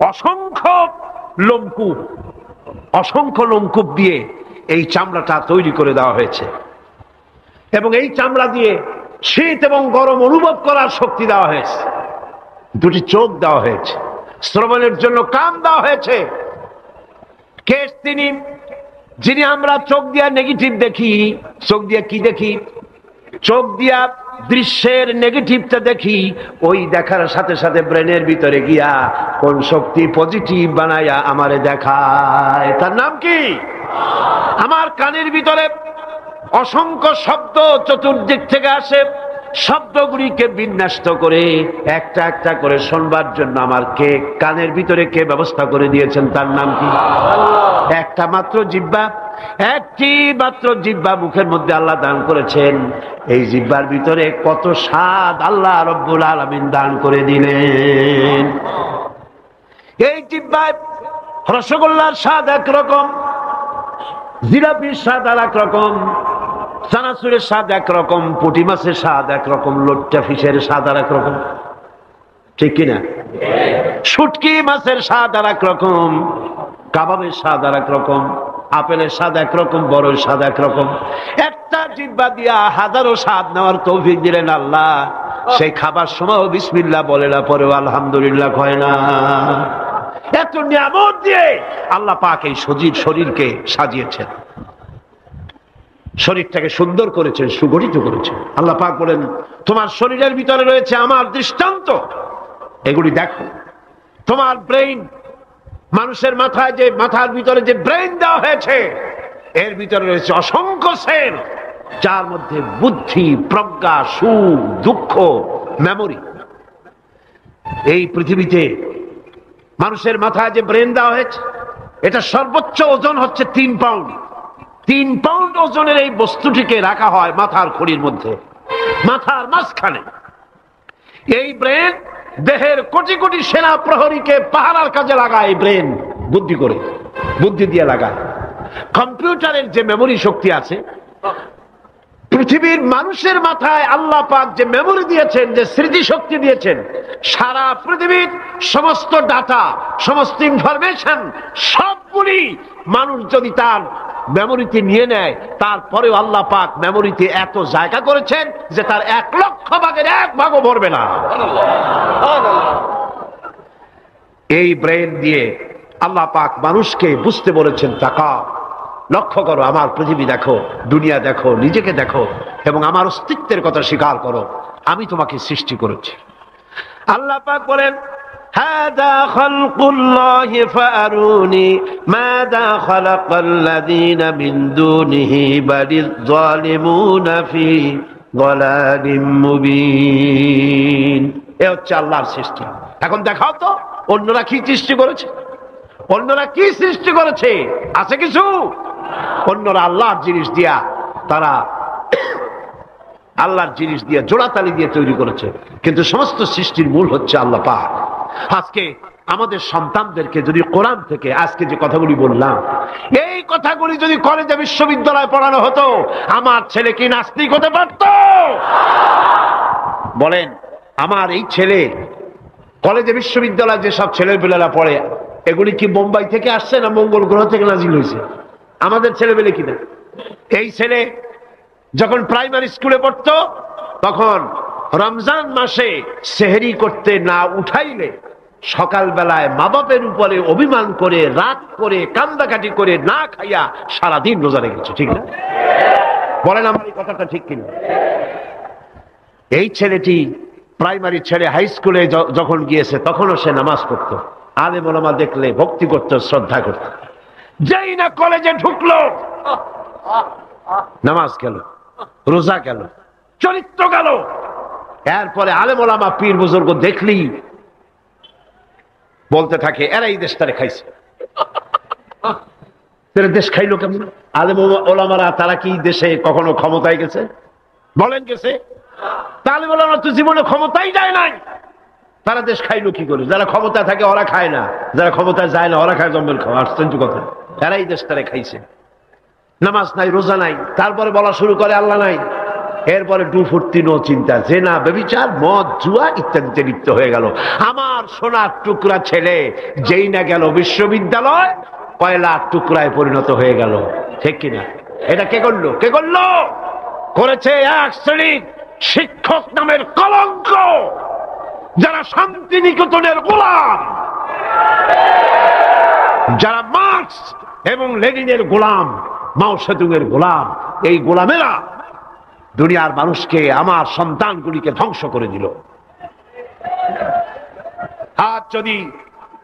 অসংখ্য লোমকূপ। অসংখ্য লোমকূপ দিয়ে এই চামড়াটা তৈরি করে দেওয়া হয়েছে এবং এই চামড়া দিয়ে শীত এবং গরম অনুভব করার শক্তি দেওয়া হয়েছে। দুটি চোখ দেওয়া হয়েছে, শ্রবণের জন্য কান দেওয়া হয়েছে। কে তিনি যিনি আমরা চোখ দিয়া নেগেটিভ দেখি? চোখ দিয়া কি দেখি? চোখ দিয়া দৃশ্যের নেগেটিভটা দেখি, ওই দেখার সাথে সাথে ব্রেনের ভিতরে গিয়া কোন শক্তি পজিটিভ বানায়া আমারে দেখায়। তার নাম কি? আমার কানের ভিতরে অসংখ্য শব্দ চতুর্দিক থেকে আসে, শব্দগুলিকে বিন্যস্ত করে একটা একটা করে শুনবার জন্য আমার কে কানের ভিতরে কে ব্যবস্থা করে দিয়েছেন? তার নাম কি? একটা মাত্র জিহ্বা, একটি মাত্র জিহ্বা মুখের মধ্যে আল্লাহ দান করেছেন। এই জিহ্বার ভিতরে কত স্বাদ আল্লাহ রব্বুল আলামিন দান করে দিলেন। এই জিহ্বায় রসগোল্লার স্বাদ একরকম, জিলাপির স্বাদ আর একরকম, চানাচুরের স্বাদ একরকম, পুঁটি মাছের স্বাদ একরকম, লোট্টা ফিশের স্বাদ আর একরকম, ঠিক কিনা? শুটকি মাছের স্বাদ আর একরকম, কাবাবের স্বাদ আর একরকম, আপেলের স্বাদ একরকম, বড়ের স্বাদ একরকম। একটা জিহ্বা দিয়া হাজারো স্বাদ নেওয়ার তৌফিক দিলেন আল্লাহ। সেই খাবার সময় বিসমিল্লাহ বলে না, পরেও আলহামদুলিল্লাহ কয় না। এত নিয়ামত দিয়ে আল্লাহ পাক এই সজীব শরীরকে সাজিয়েছেন, শরীরটাকে সুন্দর করেছেন, সুগঠিত করেছেন। আল্লাহ পাক বলেন তোমার শরীরের ভিতরে রয়েছে আমার দৃষ্টান্ত, এগুলি দেখো। তোমার ব্রেইন, মানুষের মাথায় যে মাথার ভিতরে যে ব্রেইন দেওয়া হয়েছে, এর ভিতরে রয়েছে অসংখ্য সেল, যার মধ্যে বুদ্ধি, প্রজ্ঞা, সুখ, দুঃখ, মেমোরি। এই পৃথিবীতে মানুষের মাথায় যে ব্রেন দেওয়া হয়েছে, এটা সর্বোচ্চ ওজন হচ্ছে 3 পাউন্ড। 3 পাউন্ড ওজনের এই বস্তুটিকে রাখা হয় মাথার খুঁড়ির মধ্যে, মাথার মাঝখানে। এই ব্রেন দেহের কোটি কোটি সেনা প্রহরীকে পাহারার কাজে লাগায়। এই ব্রেন বুদ্ধি করে, বুদ্ধি দিয়ে লাগায়। কম্পিউটারের যে মেমোরি শক্তি আছে, পৃথিবীর মানুষের মাথায় আল্লাহ পাক যে মেমোরি দিয়েছেন, যে স্মৃতি শক্তি দিয়েছেন, সারা পৃথিবীর সমস্ত ডাটা, সমস্ত ইনফরমেশন সবগুলি মানুষ যদি তার মেমোরিতে নিয়ে নেয়, তারপরেও আল্লাহ পাক মেমোরিতে এত জায়গা করেছেন যে তার 1 লক্ষ ভাগের 1 ভাগও ভরবে না। এই ব্রেন দিয়ে আল্লাহ পাক মানুষকে বুঝতে বলেছেন, তাকাও, লক্ষ্য করো, আমার পৃথিবী দেখো, দুনিয়া দেখো, নিজেকে দেখো এবং আমার অস্তিত্বের কথা স্বীকার করো। আমি তোমাকে সৃষ্টি করেছি। আল্লাহ পাক বলেন হাদা খালকুল্লাহি ফাআরুনি মাযা খালাকাল্লাযীনা মিন দুনিহি বালিয যালিমুনা ফি যালালিম মুবিন। এ হচ্ছে আল্লাহর সৃষ্টি। এখন দেখাও তো অন্যরা কি সৃষ্টি করেছে, অন্যরা কি সৃষ্টি করেছে? আছে কিছু? অন্যরা আল্লাহর জিনিস দিয়া, তারা আল্লাহর জিনিস দিয়ে জোড়াতালি দিয়ে তৈরি করেছে, কিন্তু সমস্ত সৃষ্টির মূল হচ্ছে আল্লাহ পাক। আজকে আমাদের সন্তানদেরকে যদি কোরআন থেকে আজকে যে কথাগুলি বললাম, এই কথাগুলি যদি কলেজে বিশ্ববিদ্যালয়ে পড়ানো হতো, আমার ছেলে কি নাস্তিক হতে পারত? বলেন, আমার এই ছেলে কলেজে বিশ্ববিদ্যালয়ে যেসব ছেলেপেলেরা পড়ে, এগুলি কি বোম্বাই থেকে আসছে না মঙ্গল গ্রহ থেকে নাজিল হয়েছে? আমাদের ছেলেপেলে কিনা? এই ছেলে যখন প্রাইমারি স্কুলে পড়তো, তখন রমজান মাসে সেহরি করতে না উঠাইলে সকালবেলায় মা বাপের উপরে অভিমান করে, রাত করে, কান্দাকাটি করে না খাইয়া সারাদিন রোজা রেখেছে, ঠিক না? বলেন আমার এই কথাটা ঠিক কিনা? এই ছেলেটি প্রাইমারি ছেড়ে হাই স্কুলে যখন গিয়েছে, তখনও সে নামাজ পড়তো, আলেম ওলামা দেখলে ভক্তি করত, শ্রদ্ধা করত। যেই না কলেজে ঢুকলো, নামাজ গেল, রোজা গেল, চরিত্র গেল। এরপরে আলেম ওলামা পীর বুজুর্গ দেখলি বলতে থাকে, এরা এই দেশটারে খাইছে, দেশ খাইলো কেমন? আলেম ওলামারা তারা কি দেশে কখনো ক্ষমতায় গেছে? বলেন গেছে? আলেম ওলামা তো জীবনে ক্ষমতাই যায় নাই, তারা দেশ খাইলো কি করে? যারা ক্ষমতা থাকে ওরা খায় না, যারা ক্ষমতায় যায় না ওরা খায় জম্বেল খাওয়া। আশ্চর্য কথা, তারাই দেশ তারা খাইছে। নামাজ নাই, রোজা নাই, তারপরে বলা শুরু করে আল্লাহ নাই। এরপরে ডুফুর্তি, নো চিন্তা, জেনা, ব্যভিচার, মদ, জুয়া ইত্যাদিতে লিপ্ত হয়ে গেল। আমার সোনার টুকরা ছেলে যেই না গেল বিশ্ববিদ্যালয়, কয়লার টুকরায় পরিণত হয়ে গেল। ঠিক কিনা? এটা কে করলো? কে করলো? করেছে এক শ্রেণীর শিক্ষক নামের কলঙ্ক, যারা শান্তিনিকেতনের গোলাম, যারা মার্কস এবং লেনিনের গোলাম, মাও সেতুংয়ের গোলাম। এই গোলামেরা দুনিয়ার মানুষকে, আমার সন্তানগুলিকে ধ্বংস করে দিল। আজ যদি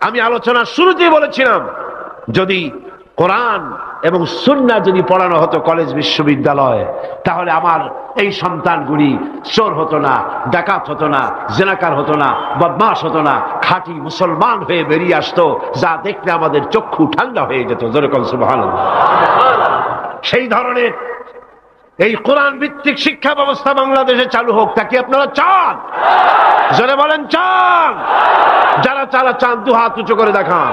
আমি আলোচনার শুরুতেই বলেছিলাম, যদি কোরআন এবং সুন্নাহ যদি পড়ানো হতো কলেজ বিশ্ববিদ্যালয়ে, তাহলে আমার এই সন্তানগুলি চোর হতো না, ডাকাত হতো না, জেনাকার হতো না, বদমাশ হতো না, খাঁটি মুসলমান হয়ে বেরিয়ে আসতো, যা দেখলে আমাদের চক্ষু ঠান্ডা হয়ে যেত। যেরকম সুবহানাল্লাহ। সেই ধরনের এই কোরআন ভিত্তিক শিক্ষা ব্যবস্থা বাংলাদেশে চালু হোক, তা কি আপনারা চান? যারা বলেন চান, যারা চালা চান দু হাত উঁচু করে দেখান।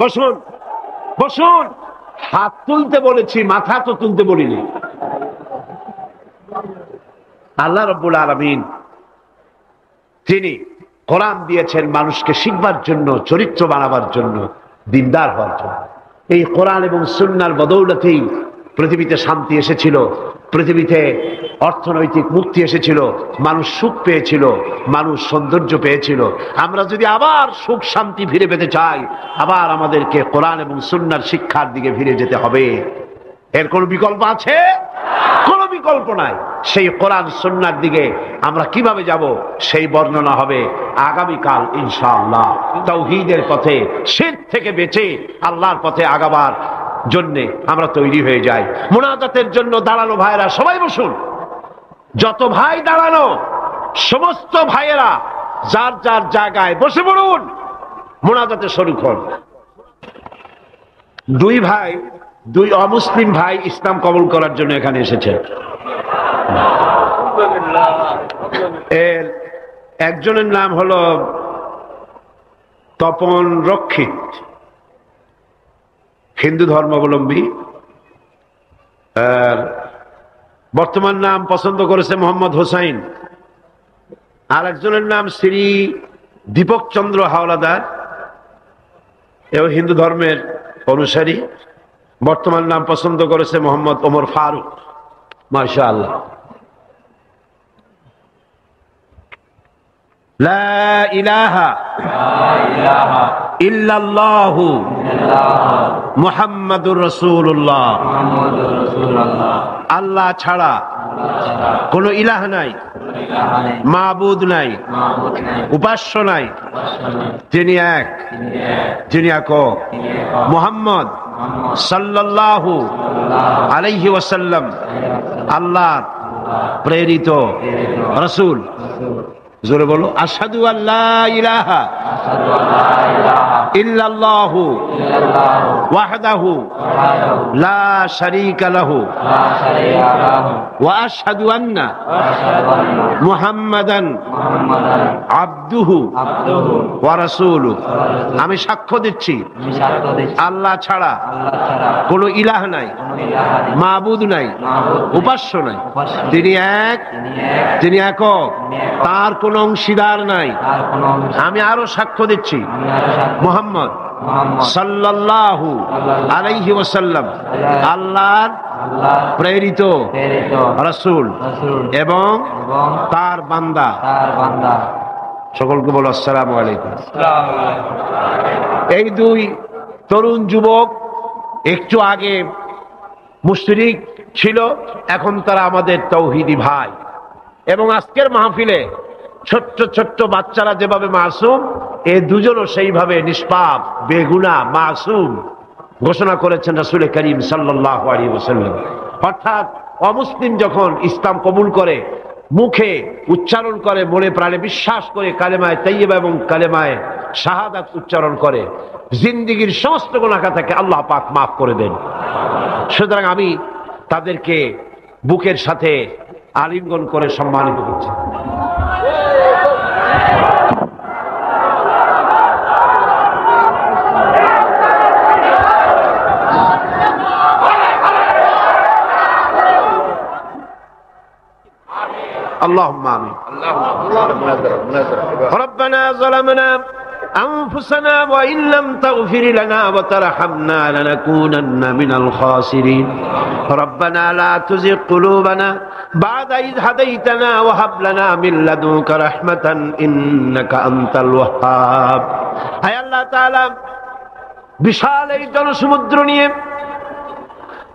বসুন, বসুন। হাত তুলতে বলেছি, মাথা তো তুলতে বলিনি। আল্লাহ রাব্বুল আলামিন তিনি কোরআন দিয়েছেন মানুষকে শিখবার জন্য, চরিত্র বানাবার জন্য, দিনদার হওয়ার জন্য। এই কোরআন এবং সুন্নাহর বদৌলতেই পৃথিবীতে শান্তি এসেছিল, পৃথিবীতে অর্থনৈতিক মুক্তি এসেছিল, মানুষ সুখ পেয়েছিল, মানুষ সৌন্দর্য পেয়েছিল। আমরা যদি আবার সুখ শান্তি ফিরে পেতে চাই, আবার আমাদেরকে কোরআন এবং সুন্নাহর শিক্ষার দিকে ফিরে যেতে হবে। এর কোনো বিকল্প আছে? কোনো বিকল্প নাই। সেই কোরআন সুন্নাহর দিকে আমরা কিভাবে যাব, সেই বর্ণনা হবে আগামীকাল ইনশাআল্লাহ। তাওহীদের পথে, শিরক থেকে বেঁচে আল্লাহর পথে আগাবার জন্যে আমরা তৈরি হয়ে যাই। মুনাজাতের জন্য দাঁড়ানো ভাইয়েরা সবাই বসুন। যত ভাই দাঁড়ানো, সমস্ত ভাইয়েরা যার যার জায়গায় বসে পড়ুন, মুনাজাতে শরীক হন। দুই ভাই, দুই অমুসলিম ভাই ইসলাম কবুল করার জন্য এখানে এসেছে। এর একজনের নাম হলো তপন রক্ষিত, হিন্দু ধর্মাবলম্বী। আর বর্তমান নাম পছন্দ করেছে মোহাম্মদ হোসাইন। আর একজনের নাম শ্রী দীপক চন্দ্র হাওলাদার, এবং হিন্দু ধর্মের অনুসারী। বর্তমান নাম পছন্দ করেছে মোহাম্মদ ওমর ফারুক। মাশাআল্লাহ। লা ইলাহা ইল্লাল্লাহু মুহাম্মাদুর রাসূলুল্লাহ। আল্লাহ ছাড়া কোনো ইলাহ নাই, মাবুদ নাই, উপাস্য নাই, তিনি এক, যিনি একক। মুহাম্মদ সাল্লাল্লাহু আলাইহি ওয়াসাল্লাম আল্লাহর প্রেরিত রাসূল। জোরে বলো, আশহাদু আল্লা ইলাহা ইল্লাল্লাহু ওয়াহদাহু লা শারীকা লাহু ওয়া আশহাদু আন্না মুহাম্মাদান আবদুহু ওয়া রাসূলুহু। আমি সাক্ষ্য দিচ্ছি আল্লাহ ছাড়া কোনো ইলাহ নাই, মাবুদ নাই, উপাস্য নাই, তিনি এক, তিনি একক, তার কোনো অংশীদার নাই। আমি আরো সাক্ষ্য দিচ্ছি মুহাম্মদ সাল্লাল্লাহু আলাইহি ওয়াসাল্লাম আল্লাহর প্রেরিত রাসূল এবং তার বান্দা। সকলকে বলো আসসালামু আলাইকুম। এই দুই তরুণ যুবক একটু আগে মুশরিক ছিল, এখন তারা আমাদের তাওহীদি ভাই। এবং আজকের মাহফিলে ছোট্ট ছোট্ট বাচ্চারা যেভাবে মাসুম, এ দুজনও সেইভাবে নিষ্পাপ, বেগুনাহ, মাসুম। ঘোষণা করেছেন রাসূল করিম সাল্লাল্লাহু আলাইহি ওয়াসাল্লাম। অর্থাৎ অমুসলিম যখন ইসলাম কবুল করে, মুখে উচ্চারণ করে, মনে প্রাণে বিশ্বাস করে কালেমায়ে তাইয়্যিবা এবং কালেমায়ে শাহাদাত উচ্চারণ করে, জিন্দেগীর সমস্ত গুনাহ থেকে আল্লাহ পাক মাফ করে দেন। সুতরাং আমি তাদেরকে বুকের সাথে আলিঙ্গন করে সম্মানিত করছি। اللهم آمين. ربنا ظلمنا أنفسنا وإن لم تغفر لنا وترحمنا لنكونن من الخاسرين ربنا لا تزغ قلوبنا بعد إذ هديتنا وهب لنا من لدنك رحمة إنك أنت الوهاب. أي الله تعالى বিশাল এই জনসমুদ্র নিয়ে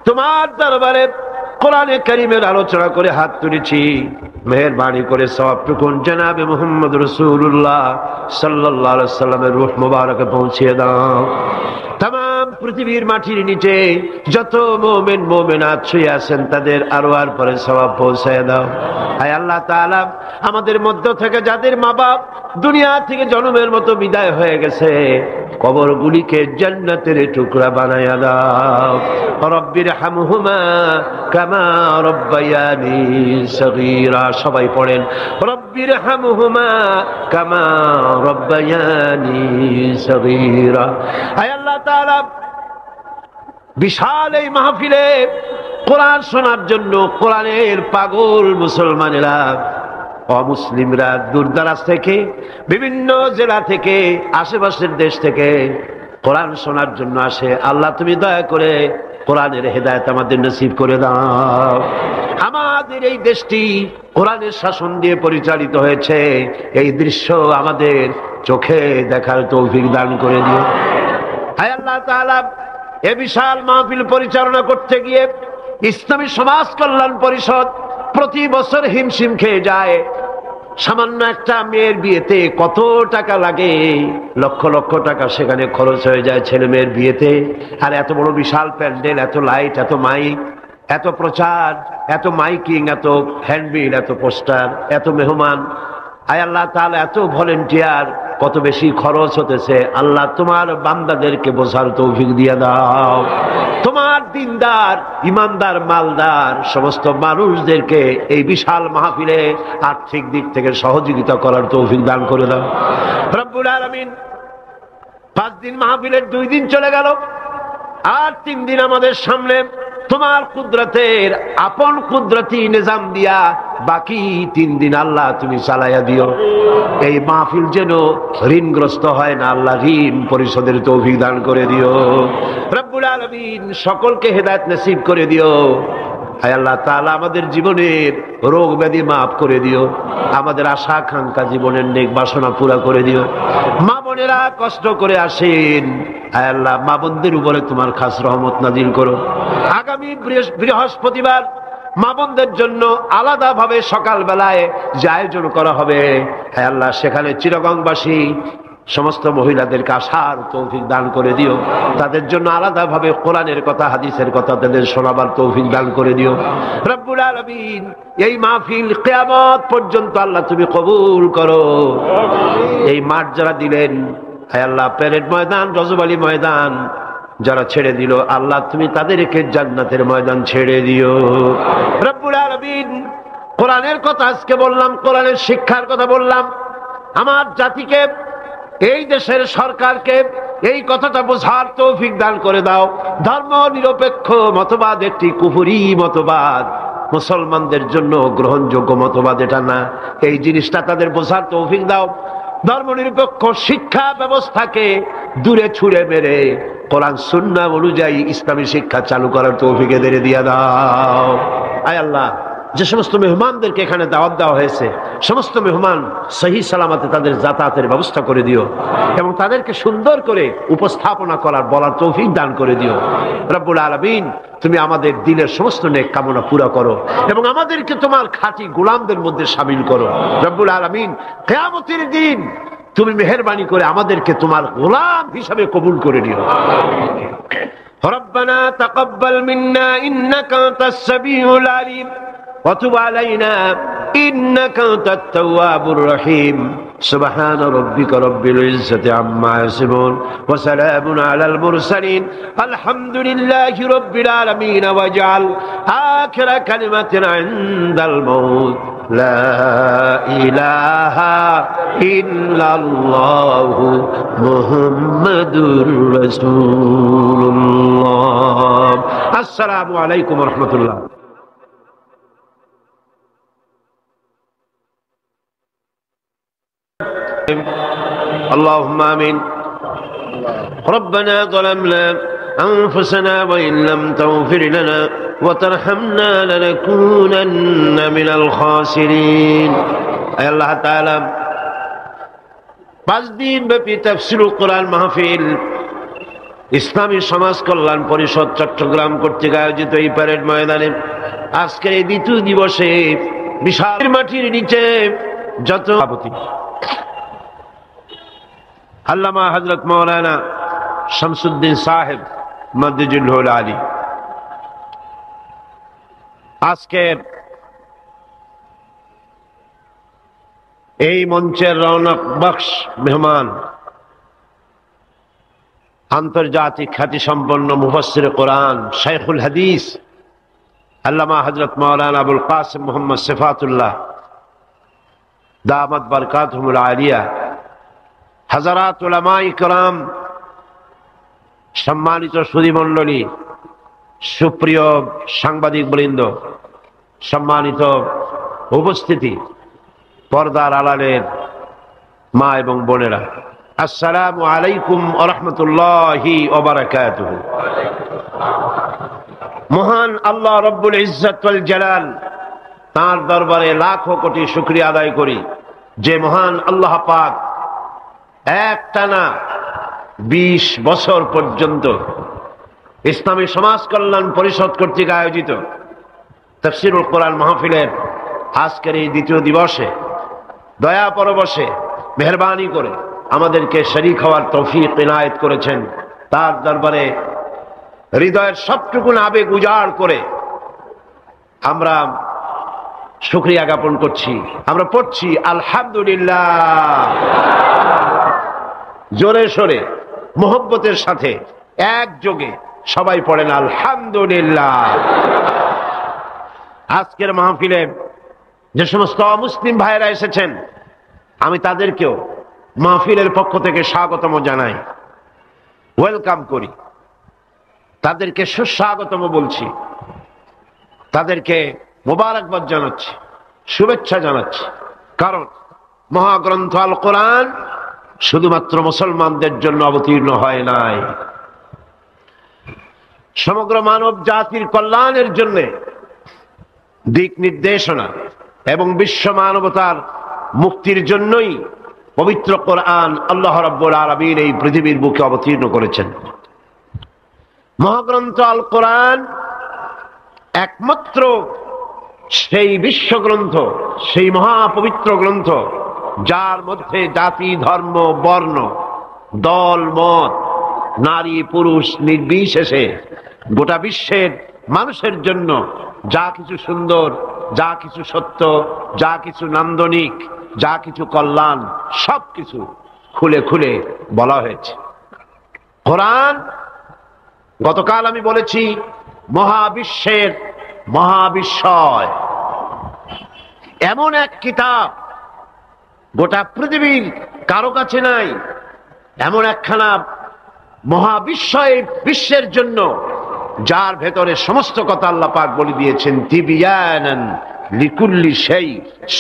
তোমার দরবারে কোরআনে কারীমের আলোচনা করে হাত তুলেছি, মেহেরবানি করে সওয়াবটুকু জনাবে মুহাম্মদ রাসূলুল্লাহ সাল্লাল্লাহু আলাইহি ওয়াসাল্লামের রূহ মুবারকে পৌঁছে দাও। तमाम পৃথিবীর মাটির নিচে যত মুমিন মুমিনাত শুয়ে আছেন তাদের আরওয়ার পরে সওয়াব পৌঁছায় দাও। হায় আল্লাহ তাআলা, আমাদের মধ্য থেকে যাদের মা বাপ দুনিয়া থেকে জন্মের মতো বিদায় হয়ে গেছে, কবরগুলিকে জান্নাতের টুকরা বানায়া দাও। রব্বির হামহুমা কামা রব্বায়ানি সগীরা। সবাই পড়েন রব্বির হামহুমা কামা রব্বায়ানি সগীরা। হায় আল্লাহ তাআলা, বিশাল এই মাহফিলে কোরআন শোনার জন্য কোরআনের পাগল মুসলমানেরা, অমুসলিমরা দূর দারাজ থেকে, বিভিন্ন জেলা থেকে, আশেপাশের দেশ থেকে কোরআন শোনার জন্য আসে। আল্লাহ তুমি দয়া করে কোরআনের হেদায়েত আমাদের নসিব করে দাও। আমাদের এই দেশটি কোরআনের শাসন দিয়ে পরিচালিত হয়েছে, এই দৃশ্য আমাদের চোখে দেখার তৌফিক দান করে দিও। হায় আল্লাহ তাআলা, এ বিশাল মাহফিল পরিচালনা করতে গিয়ে ইসলামী সমাজ কল্যাণ পরিষদ প্রতি বছর হিমশিম খেয়ে যায়। সামান্য একটা মেয়ের বিয়েতে কত টাকা লাগে, লক্ষ লক্ষ টাকা সেখানে খরচ হয়ে যায় ছেলে মেয়ের বিয়েতে। আর এত বড় বিশাল প্যান্ডেল, এত লাইট, এত মাইক, এত প্রচার, এত মাইকিং, এত হ্যান্ডবিল, এত পোস্টার, এত মেহমান। আয় আল্লাহ তাআলা, এত ভলেন্টিয়ার, কত বেশি খরচ হতেছে। আল্লাহ তোমার বান্দাদেরকে বোঝার তৌফিক দিয়ে দাও। তোমার দিনদার, ইমানদার, মালদার সমস্ত মানুষদেরকে এই বিশাল মাহফিলে আর্থিক দিক থেকে সহযোগিতা করার তৌফিক দান করে দাও রব্বুল আলামিন। 5 দিন মাহফিলের 2 দিন চলে গেল, আর 3 দিন আমাদের সামনে তোমার কুদরতের আপন কুদরতি নিজাম দিয়া বাকি 3 দিন আল্লাহ তুমি চালাইয়া দিও। এই মাহফিল যেন ঋণগ্রস্ত হয় না, আল্লাহ ঋণ পরিশোধের তৌফিক দান করে দিও রব্বুল আলামিন। সকলকে হেদায়েত নসিব করে দিও। হায় আল্লাহ তাআলা, আমাদের জীবনের রোগ ব্যাধি মাফ করে দিও, আমাদের আশা আকাঙ্ক্ষা জীবনের নেক বাসনা পুরা করে দিও। মা বোনেরা কষ্ট করে আসেন, হায় আল্লাহ মা বোনদের উপরে তোমার খাস রহমত নাজিল করো। আগামী বৃহস্পতিবার মা বোনদের জন্য আলাদা ভাবে সকাল বেলায় যে আয়োজন করা হবে, হায় আল্লাহ সেখানে চিরগংবাসী সমস্ত মহিলাদেরকে আসার তৌফিক দান করে দিও। তাদের জন্য আলাদা ভাবে কোরআনের কথা, হাদিসের কথা তাদের শোনাবার তৌফিক দান করে দিও রব্বুল আলামিন। এই মাহফিল কিয়ামত পর্যন্ত আল্লাহ তুমি কবুল করো। এই মাঠ যারা দিলেন, হায় আল্লাহ প্যারেড ময়দান, রজব আলী ময়দান যারা ছেড়ে দিল, আল্লাহ তুমি তাদেরকে জান্নাতের ময়দান ছেড়ে দিও রব্বুল আলামিন। কোরআনের কথা আজকে বললাম, কোরআনের শিক্ষার কথা বললাম। আমার জাতিকে, এই দেশের সরকারকে এই কথাটা বোঝার তৌফিক দান করে দাও। ধর্ম নিরপেক্ষ মতবাদ একটি কুফরি মতবাদ, মুসলমানদের জন্য গ্রহণযোগ্য মতবাদ এটা না। এই জিনিসটা তাদের বোঝার তৌফিক দাও। ধর্ম নিরপেক্ষ শিক্ষা ব্যবস্থাকে দূরে ছুঁড়ে মেরে কোরআন সুন্নাহ অনুযায়ী ইসলামী শিক্ষা চালু করার তৌফিক এদের দিয়ে দাও। আয় আল্লাহ, যে সমস্ত মেহমানদেরকে এখানে দাওয়াত দেওয়া হয়েছে, সমস্ত মেহমান সহি সালামতে তাদের যাতায়াতের ব্যবস্থা করে দিও এবং তাদেরকে সুন্দর করে উপস্থাপনা করার, বলার তৌফিক দান করে দিও রব্বুল আলামিন। তুমি আমাদের দিনের সমস্ত নেক কামনা পুরা করো এবং আমাদেরকে তোমার খাঁটি গোলামদের মধ্যে শামিল করো রব্বুল আলামিন। কিয়ামতের দিন তুমি মেহেরবানি করে আমাদেরকে তোমার গোলাম হিসাবে কবুল করে নিও। ربنا تقبل منا إنك أنت السميع العليم وتب علينا إنك أنت التواب الرحيم سبحان ربك رب العزة عما يصفون وسلام على المرسلين الحمد لله رب العالمين واجعل آخر كلمة عند الموت لا إله إلا الله محمد رسول الله السلام عليكم ورحمة الله اللهم آمين ربنا ظلمنا أنفسنا وإن لم تغفر لنا وترحمنا لنكونن من الخاسرين أي الله تعالى 5 দিন ব্যাপী তাফসীরুল কোরআন মাহফিল ইসলামী সমাজ কল্যাণ পরিষদ চট্টগ্রাম কর্তৃক আয়োজিত এই প্যারেড ময়দানে আজকের এই দ্বিতীয় দিবসে বিশাল মাটির নিচে যত আল্লামা হযরত মাওলানা শামসুদ্দিন সাহেব মাদ্দিজুল আলী আজকের এই মঞ্চের রৌনক বখশ মেহমান আন্তর্জাতিক খ্যাতি সম্পন্ন মুফাসসির কোরআন শাইখুল হাদিস আল্লামা হযরত মাওলানা আবুল কাসিম মুহাম্মদ সিফাতুল্লাহ দামাত বারকাতুহুল আলিয়া হাজারাত উলামায়ে কেরাম সম্মানিত সুধীমণ্ডলী সুপ্রিয় সাংবাদিক বৃন্দ সম্মানিত উপস্থিতি পর্দার আড়ালের মা এবং বোনেরা আসসালামু আলাইকুম ওয়া রাহমাতুল্লাহি ওয়া বারাকাতুহু মহান আল্লাহ রব্বুল ইজ্জত ওয়াল জালাল তার দরবারে লাখো কোটি শুকরিয়া আদায় করি যে মহান আল্লাহ পাক একটানা 20 বছর পর্যন্ত ইসলামী সমাজ কল্যাণ পরিষদ কর্তৃক আয়োজিত তাফসীরুল কোরআন মাহফিলের আজকের এই দ্বিতীয় দিবসে দয়া পরবশে মেহেরবানি করে আমাদেরকে শরীক হওয়ার তৌফিক ইনায়েত করেছেন তার দরবারে হৃদয়ের সবটুকু আবেগ উজাড় করে আমরা শুকরিয়া জ্ঞাপন করছি আমরা পড়ছি আলহামদুলিল্লাহ জোরে সোরে মোহব্বতের সাথে একযোগে সবাই পড়েন আলহামদুলিল্লাহ আজকের মাহফিলে যে সমস্ত মুসলিম ভাইরা এসেছেন আমি তাদেরকেও মাহফিলের পক্ষ থেকে স্বাগতম জানাই ওয়েলকাম করি তাদেরকে সুস্বাগতম বলছি তাদেরকে মোবারকবাদ জানাচ্ছি শুভেচ্ছা জানাচ্ছি কারণ মহাগ্রন্থ আল কোরআন শুধুমাত্র মুসলমানদের জন্য অবতীর্ণ হয় নাই সমগ্র মানব জাতির কল্যাণের জন্য দিক নির্দেশনা এবং বিশ্ব মানবতার মুক্তির জন্যই পবিত্র কোরআন আল্লাহ রাব্বুল আলামিন এই পৃথিবীর বুকে অবতীর্ণ করেছেন মহাগ্রন্থ আল কোরআন একমাত্র সেই বিশ্বগ্রন্থ সেই মহাপবিত্র গ্রন্থ যার মধ্যে জাতি ধর্ম বর্ণ দল মত নারী পুরুষ নির্বিশেষে গোটা বিশ্বের মানুষের জন্য যা কিছু সুন্দর যা কিছু সত্য যা কিছু নান্দনিক যা কিছু কল্যাণ সবকিছু খুলে খুলে বলা হয়েছে কোরআন গতকাল আমি বলেছি মহাবিশ্বের মহাবিস্ময় এমন এক কিতাব গোটা পৃথিবীর কারো কাছে নাই এমন একখানা মহাবিস্ময় বিশ্বের জন্য যার ভেতরে সমস্ত কথা আল্লাহ পাক বলে দিয়েছেন তিবিয়ানান লিকুল্লি শাই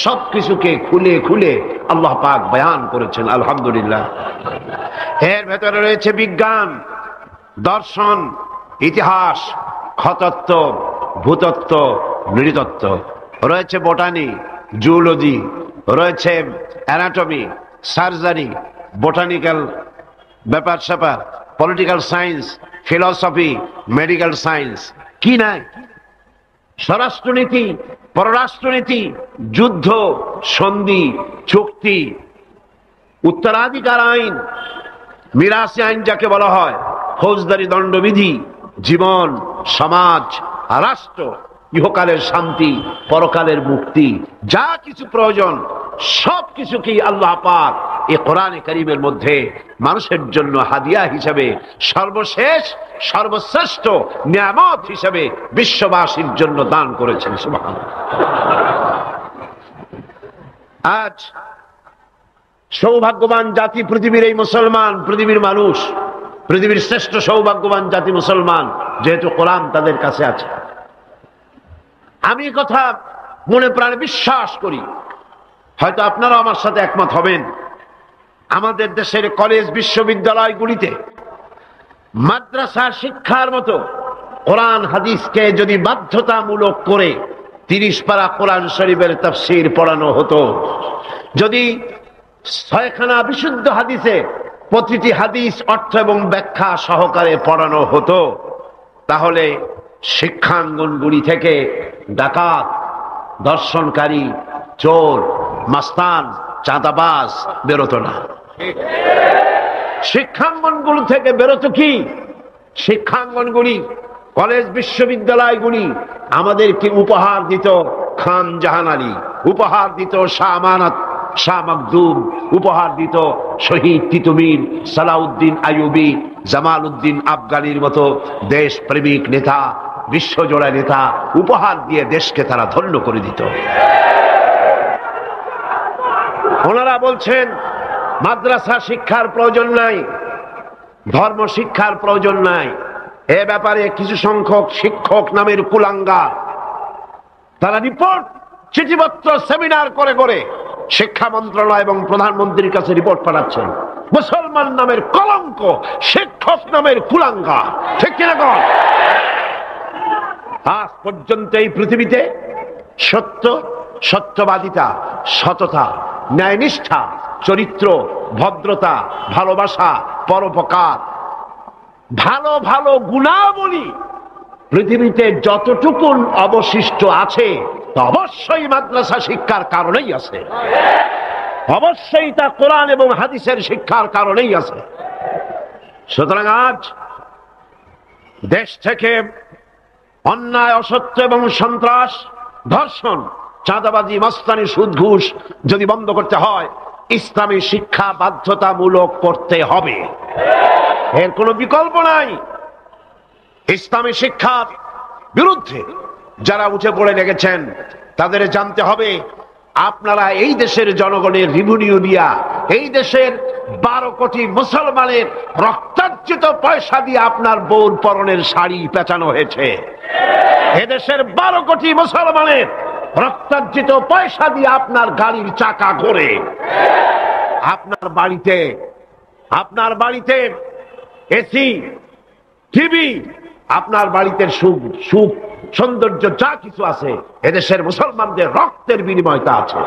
সবকিছুকে খুলে খুলে আল্লাহ পাক বয়ান করেছেন আলহামদুলিল্লাহ এর ভেতরে রয়েছে বিজ্ঞান দর্শন ইতিহাস খতত্ব ভূতত্ত্ব নৃতত্ত্ব রয়েছে বোটানি জুলজি রয়েছে অ্যানাটমি সার্জারি বোটানিক্যাল ব্যাপার স্যাপার political science philosophy medical science কি নাই স্বরাষ্ট্রনীতি পররাষ্ট্রনীতি যুদ্ধ সন্ধি চুক্তি উত্তরাধিকার আইন মিরাসি আইন যাকে বলা হয় ফৌজদারি দণ্ডবিধি জীবন, সমাজ, রাষ্ট্র, ইহকালের শান্তি, পরকালের মুক্তি, যা কিছু প্রয়োজন সব কিছুকেই আল্লাহ পাক এই কোরআনে কারীমের মধ্যে মানুষের জন্য হাদিয়া হিসেবে সর্বশেষ সর্বশ্রেষ্ঠ নিয়ামত হিসেবে বিশ্ববাসীর জন্য দান করেছেন। সুবহানাল্লাহ। আজ সৌভাগ্যবান জাতি পৃথিবীর এই মুসলমান, পৃথিবীর মানুষ, পৃথিবীর শ্রেষ্ঠ সৌভাগ্যবান জাতি মুসলমান, যেহেতু কোরআন তাদের কাছে আছে। আমি কথা মনে প্রাণে বিশ্বাস করি, হয়তো আপনারা আমার সাথে একমত হবেন, আমাদের দেশের কলেজ বিশ্ববিদ্যালয়গুলিতে মাদ্রাসা শিক্ষার মতো কোরআন হাদিসকে যদি বাধ্যতামূলক করে 30 পারা কোরআন শরীফের তাফসীর পড়ানো হতো, যদি 6খানা বিশুদ্ধ হাদিসে প্রতিটি হাদিস অর্থ এবং ব্যাখ্যা সহকারে পড়ানো হতো, তাহলে শিক্ষাঙ্গনগুলি থেকে ডাকাত, দর্শনকারী, চোর, মাস্তান, চাঁদাবাজ বেরোতো না। শিক্ষাঙ্গনগুলি থেকে বেরোতো কি? শিক্ষাঙ্গনগুলি, কলেজ বিশ্ববিদ্যালয়গুলি আমাদেরকে উপহার দিত খান জাহান আলী, উপহার দিত শাহ আমানত, শাহ মখদুম, উপহার দিত শহীদ তিতুমির, সালাউদ্দিন আইয়ুবী, জামাল উদ্দিন আফগানির মতো দেশপ্রেমিক নেতা, বিশ্বজোড়া নেতা, উপহার দিয়ে দেশকে তারা ধন্য করে দিত। ওনারা বলছেন মাদ্রাসা শিক্ষার প্রয়োজন নাই, ধর্ম শিক্ষার প্রয়োজন নাই। এ ব্যাপারে কিছু সংখ্যক শিক্ষক নামের কুলাঙ্গার তারা রিপোর্ট, চিঠিপত্র, সেমিনার করে করে শিক্ষা মন্ত্রণালয় এবং প্রধানমন্ত্রীর কাছে রিপোর্ট পাঠাচ্ছেন। মুসলমান নামের কলঙ্ক, শিক্ষক নামের কুলাঙ্গার, ঠিক কিনা কন? আজ পর্যন্ত এই পৃথিবীতে সত্য, সত্যবাদিতা, সততা, ন্যায়নিষ্ঠা, চরিত্র, ভদ্রতা, ভালোবাসা, পরোপকার, ভালো ভালো গুণাবলী পৃথিবীতে যতটুকুন অবশিষ্ট আছে তা অবশ্যই মাদ্রাসা শিক্ষার কারণেই আছে, অবশ্যই তা কোরআন এবং হাদিসের শিক্ষার কারণেই আছে। সুতরাং আজ দেশ থেকে অন্যায়, অসত্য এবং সন্ত্রাস, ধর্ষণ, চাঁদাবাজি, মস্তানি, সুদ, ঘুষ যদি বন্ধ করতে হয়, ইসলামী শিক্ষা বাধ্যতামূলক করতে হবে, এর কোনো বিকল্প নাই। ইসলামী শিক্ষার বিরুদ্ধে যারা উঠে পড়ে লেগেছেন তাদের জানতে হবে, আপনারা এই দেশের জনগণের রিভিনিউ দিয়া, এই দেশের 12 কোটি মুসলমানের রক্তার্জিত পয়সা দিয়ে আপনার বউর পরনের শাড়ি পেঁচানো হয়েছে। এদেশের 12 কোটি মুসলমানের রক্তার্জিত পয়সা দিয়ে আপনার গাড়ির চাকা ঘোরে। আপনার বাড়িতে এসি, টিভি, আপনার বাড়িতে সুখ সৌন্দর্য যা কিছু আছে এদেশের মুসলমানদের রক্তের বিনিময়তা আছে।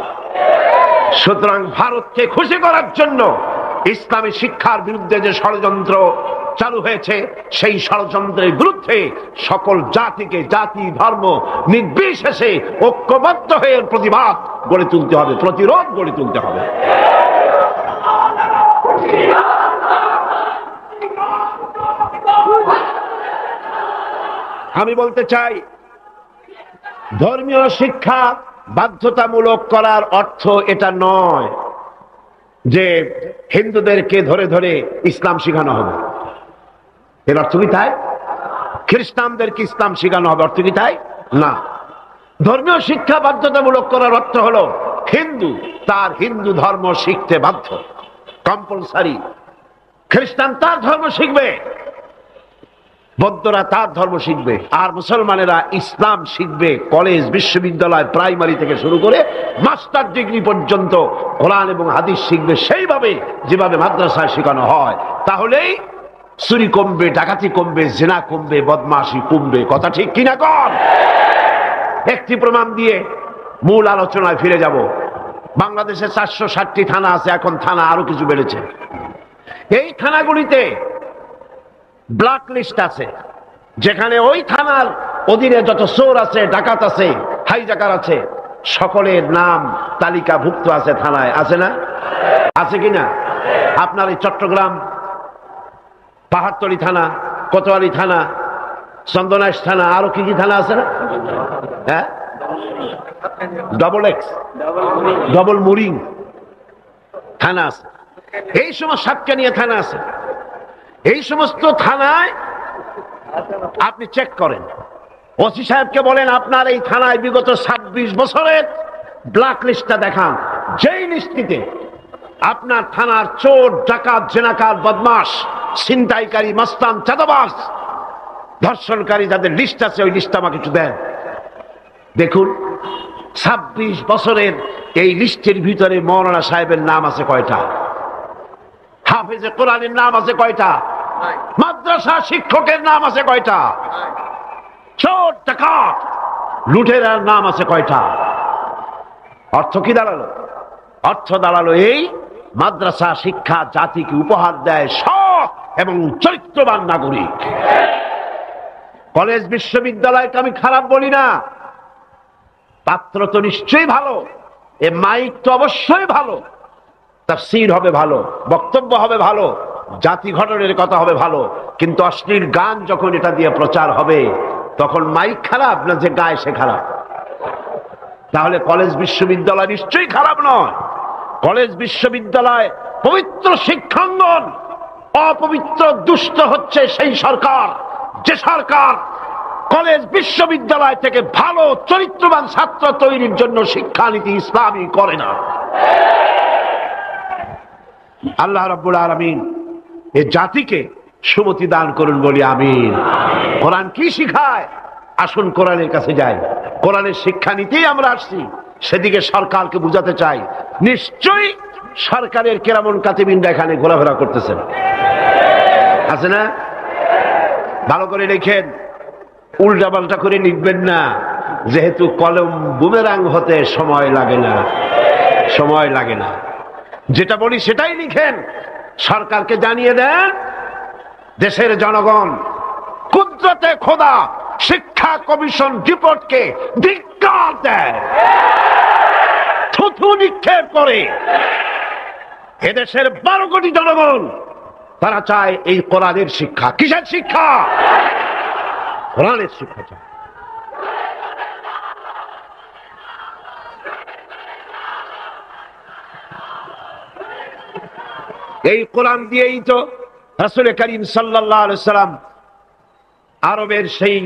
সুতরাং ভারতকে খুশি করার জন্য ইসলামী শিক্ষার বিরুদ্ধে যে ষড়যন্ত্র চালু হয়েছে, সেই ষড়যন্ত্রের বিরুদ্ধে সকল জাতিকে, জাতি ধর্ম নির্বিশেষে ঐক্যবদ্ধ হয়ে প্রতিবাদ গড়ে তুলতে হবে, প্রতিরোধ গড়ে তুলতে হবে। আমি বলতে চাই, ধর্মীয় শিক্ষা বাধ্যতামূলক করার অর্থ এটা নয় যে হিন্দুদেরকে ধরে ধরে ইসলাম শেখানো হবে, এর অর্থ কি তাই? খ্রিস্টানদেরকে ইসলাম শেখানো হবে, অর্থ কি তাই? না। ধর্মীয় শিক্ষা বাধ্যতামূলক করার অর্থ হলো হিন্দু তার হিন্দু ধর্ম শিখতে বাধ্য, কম্পালসারি। খ্রিস্টান তার ধর্ম শিখবে, বৌদ্ধরা তার ধর্ম শিখবে, আর মুসলমানেরা ইসলাম শিখবে। কলেজ, বিশ্ববিদ্যালয়, প্রাইমারি থেকে শুরু করে মাস্টার ডিগ্রি পর্যন্ত কোরআন এবং হাদিস শিখবে সেইভাবে যেভাবে মাদ্রাসায় শেখানো হয়। তাহলেই চুরি কমবে, ডাকাতি কমবে, জিনা কমবে, বদমাশি কমবে। কথা ঠিক কিনা কন? একটি প্রমাণ দিয়ে মূল আলোচনায় ফিরে যাব। বাংলাদেশে 460টি থানা আছে, এখন থানা আরো কিছু বেড়েছে। এই থানাগুলিতে ব্ল্যাক লিস্ট আছে, যেখানে ওই থানার অধীনে যত চোর আছে, ডাকাত আছে, হাইজাকার আছে, সকলের নাম তালিকাভুক্ত আছে থানায়, আছে না? আছে কিনা? আপনার এই চট্টগ্রাম পাহাড়তলী থানা, কোতোয়ালি থানা, চন্দনাইশ থানা, আরো কি কি থানা আছে না? হ্যাঁ, ডবল এক্স, ডবল মুরিং থানা আছে, এই সমস্ত সাতকানিয়া থানা আছে। এই সমস্ত থানায় আপনি চেক করেন, ওসি সাহেবকে বলেন আপনার এই থানায় বিগত 26 বছরের ব্ল্যাক লিস্টটা দেখান। যেই লিস্টিতে আপনার থানার চোর, ডাকাত, জেনাকার, বদমাশ, ছিনতাইকারী, মাস্তান, চাঁদাবাজ, ধর্ষণকারী যাদের লিস্ট আছে ওই লিস্ট আমাকে একটু দেন। দেখুন 26 বছরের এই লিস্টের ভিতরে মৌলানা সাহেবের নাম আছে কয়টা? হাফেজে কোরআনের নাম আছে কয়টা? মাদ্রাসা শিক্ষকের নাম আছে কয়টা? চোর, ডাকাত, লুটেরার নাম আছে কয়টা? অর্থ কি দাঁড়ালো? অর্থ দাঁড়ালো এই মাদ্রাসা শিক্ষা জাতিকে উপহার দেয় সৎ এবং চরিত্রবান নাগরিক। কলেজ বিশ্ববিদ্যালয়কে আমি খারাপ বলি না, পাত্র তো নিশ্চয়ই ভালো, এ মাইক তো অবশ্যই ভালো, তাফসীর হবে ভালো, বক্তব্য হবে ভালো, জাতি গঠনের কথা হবে ভালো, কিন্তু অশ্লীল গান যখন এটা দিয়ে প্রচার হবে তখন মাইক খারাপ না যে গায় সে খারাপ? তাহলে কলেজ বিশ্ববিদ্যালয় নিশ্চয়ই খারাপ নয়। কলেজ বিশ্ববিদ্যালয় পবিত্র শিক্ষাঙ্গন, অপবিত্র দুষ্ট হচ্ছে সেই সরকার যে সরকার কলেজ বিশ্ববিদ্যালয় থেকে ভালো চরিত্রবান ছাত্র তৈরির জন্য শিক্ষানীতি ইসলামী করে না। আল্লাহ রাব্বুল আলামিন এ জাতিকে সুমতি দান করুন বলি আমিন। কোরআন কি শিখায়? আসুন কোরআনের কাছে যাই। কোরআনের শিক্ষানীতি আমরা আসছি, সেদিকে সরকারকে বুঝাতে চাই। নিশ্চয়ই সরকারের কেরামন কাতিবিনরা এখানে ঘোরাফেরা করতেছেন, আছে না? ভালো করে লিখেন, উল্টা পাল্টা করে লিখবেন না, যেহেতু কলম বুমেরাং হতে সময় লাগে না, সময় লাগে না। যেটা বলি সেটাই লিখেন, সরকারকে জানিয়ে দেন দেশের জনগণ কুদরতে খোদা শিক্ষা কমিশন রিপোর্টকে ধিক্কার দেয়, থুথু নিক্ষেপ করে। এদেশের 12 কোটি জনগণ তারা চায় এই কোরআনের শিক্ষা। কিসের শিক্ষা? কোরআনের শিক্ষা চায়। এই কোরআন দিয়েই তো রাসূল করিম সাল্লাল্লাহু আলাইহি সাল্লাম আরবের সেই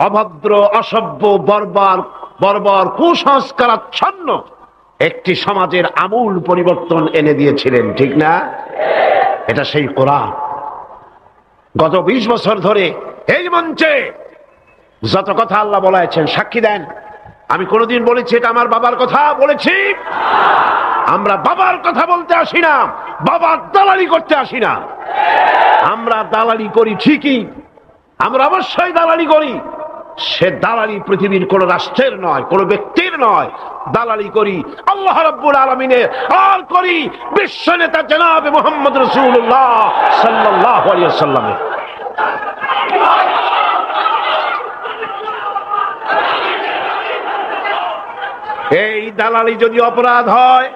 অভদ্র, অসভ্য, বর্বর কুসংস্কারাচ্ছন্ন একটি সমাজের আমূল পরিবর্তন এনে দিয়েছিলেন, ঠিক না? এটা সেই কোরআন। গত 20 বছর ধরে এই মঞ্চে যত কথা আল্লাহ বলেছেন সাক্ষী দেন। আমি কোনদিন বলেছি এটা আমার বাবার কথা বলেছি? আমরা বাবার কথা বলতে আসি না, বাবার দালালি করতে আসি না। আমরা দালালি করি ঠিকই, আমরা অবশ্যই দালালি করি। সে দালালি পৃথিবীর কোন রাষ্ট্রের নয়, কোন ব্যক্তির নয়। দালালি করি আল্লাহ রাব্বুল আলামিনের, আর করি বিশ্ব নেতা জনাবে মুহাম্মদ রাসূলুল্লাহ সাল্লাল্লাহু আলাইহি ওয়াসাল্লামের। এই দালালি যদি অপরাধ হয়,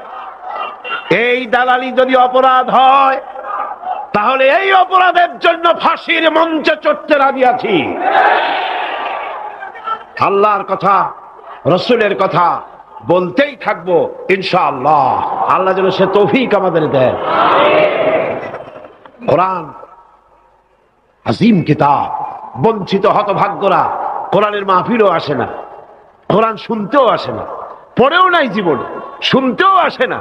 এই দালালি যদি অপরাধ হয়, তাহলে এই অপরাধের জন্য ফাঁসির মঞ্চে চড়তে রাজি আছি। আল্লাহর কথা, রাসূলের কথা বলতেই থাকবো ইনশাআল্লাহ। আল্লাহ যেন সে তৌফিক আমাদের দেন। কোরআন আজিম কিতাব। বঞ্চিত হতভাগ্যরা কোরআনের মাহফিলও আসে না, কোরআন শুনতেও আসে না, পড়েও নাই জীবনে, শুনতেও আসে না।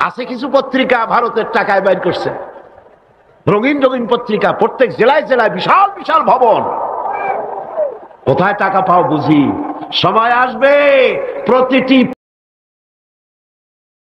আছে কিছু পত্রিকা ভারতের টাকায় বাইর করছে, রঙিন রঙিন পত্রিকা, প্রত্যেক জেলায় জেলায় বিশাল বিশাল ভবন। কোথায় টাকা পাও বুঝি? সময় আসবে প্রতিটি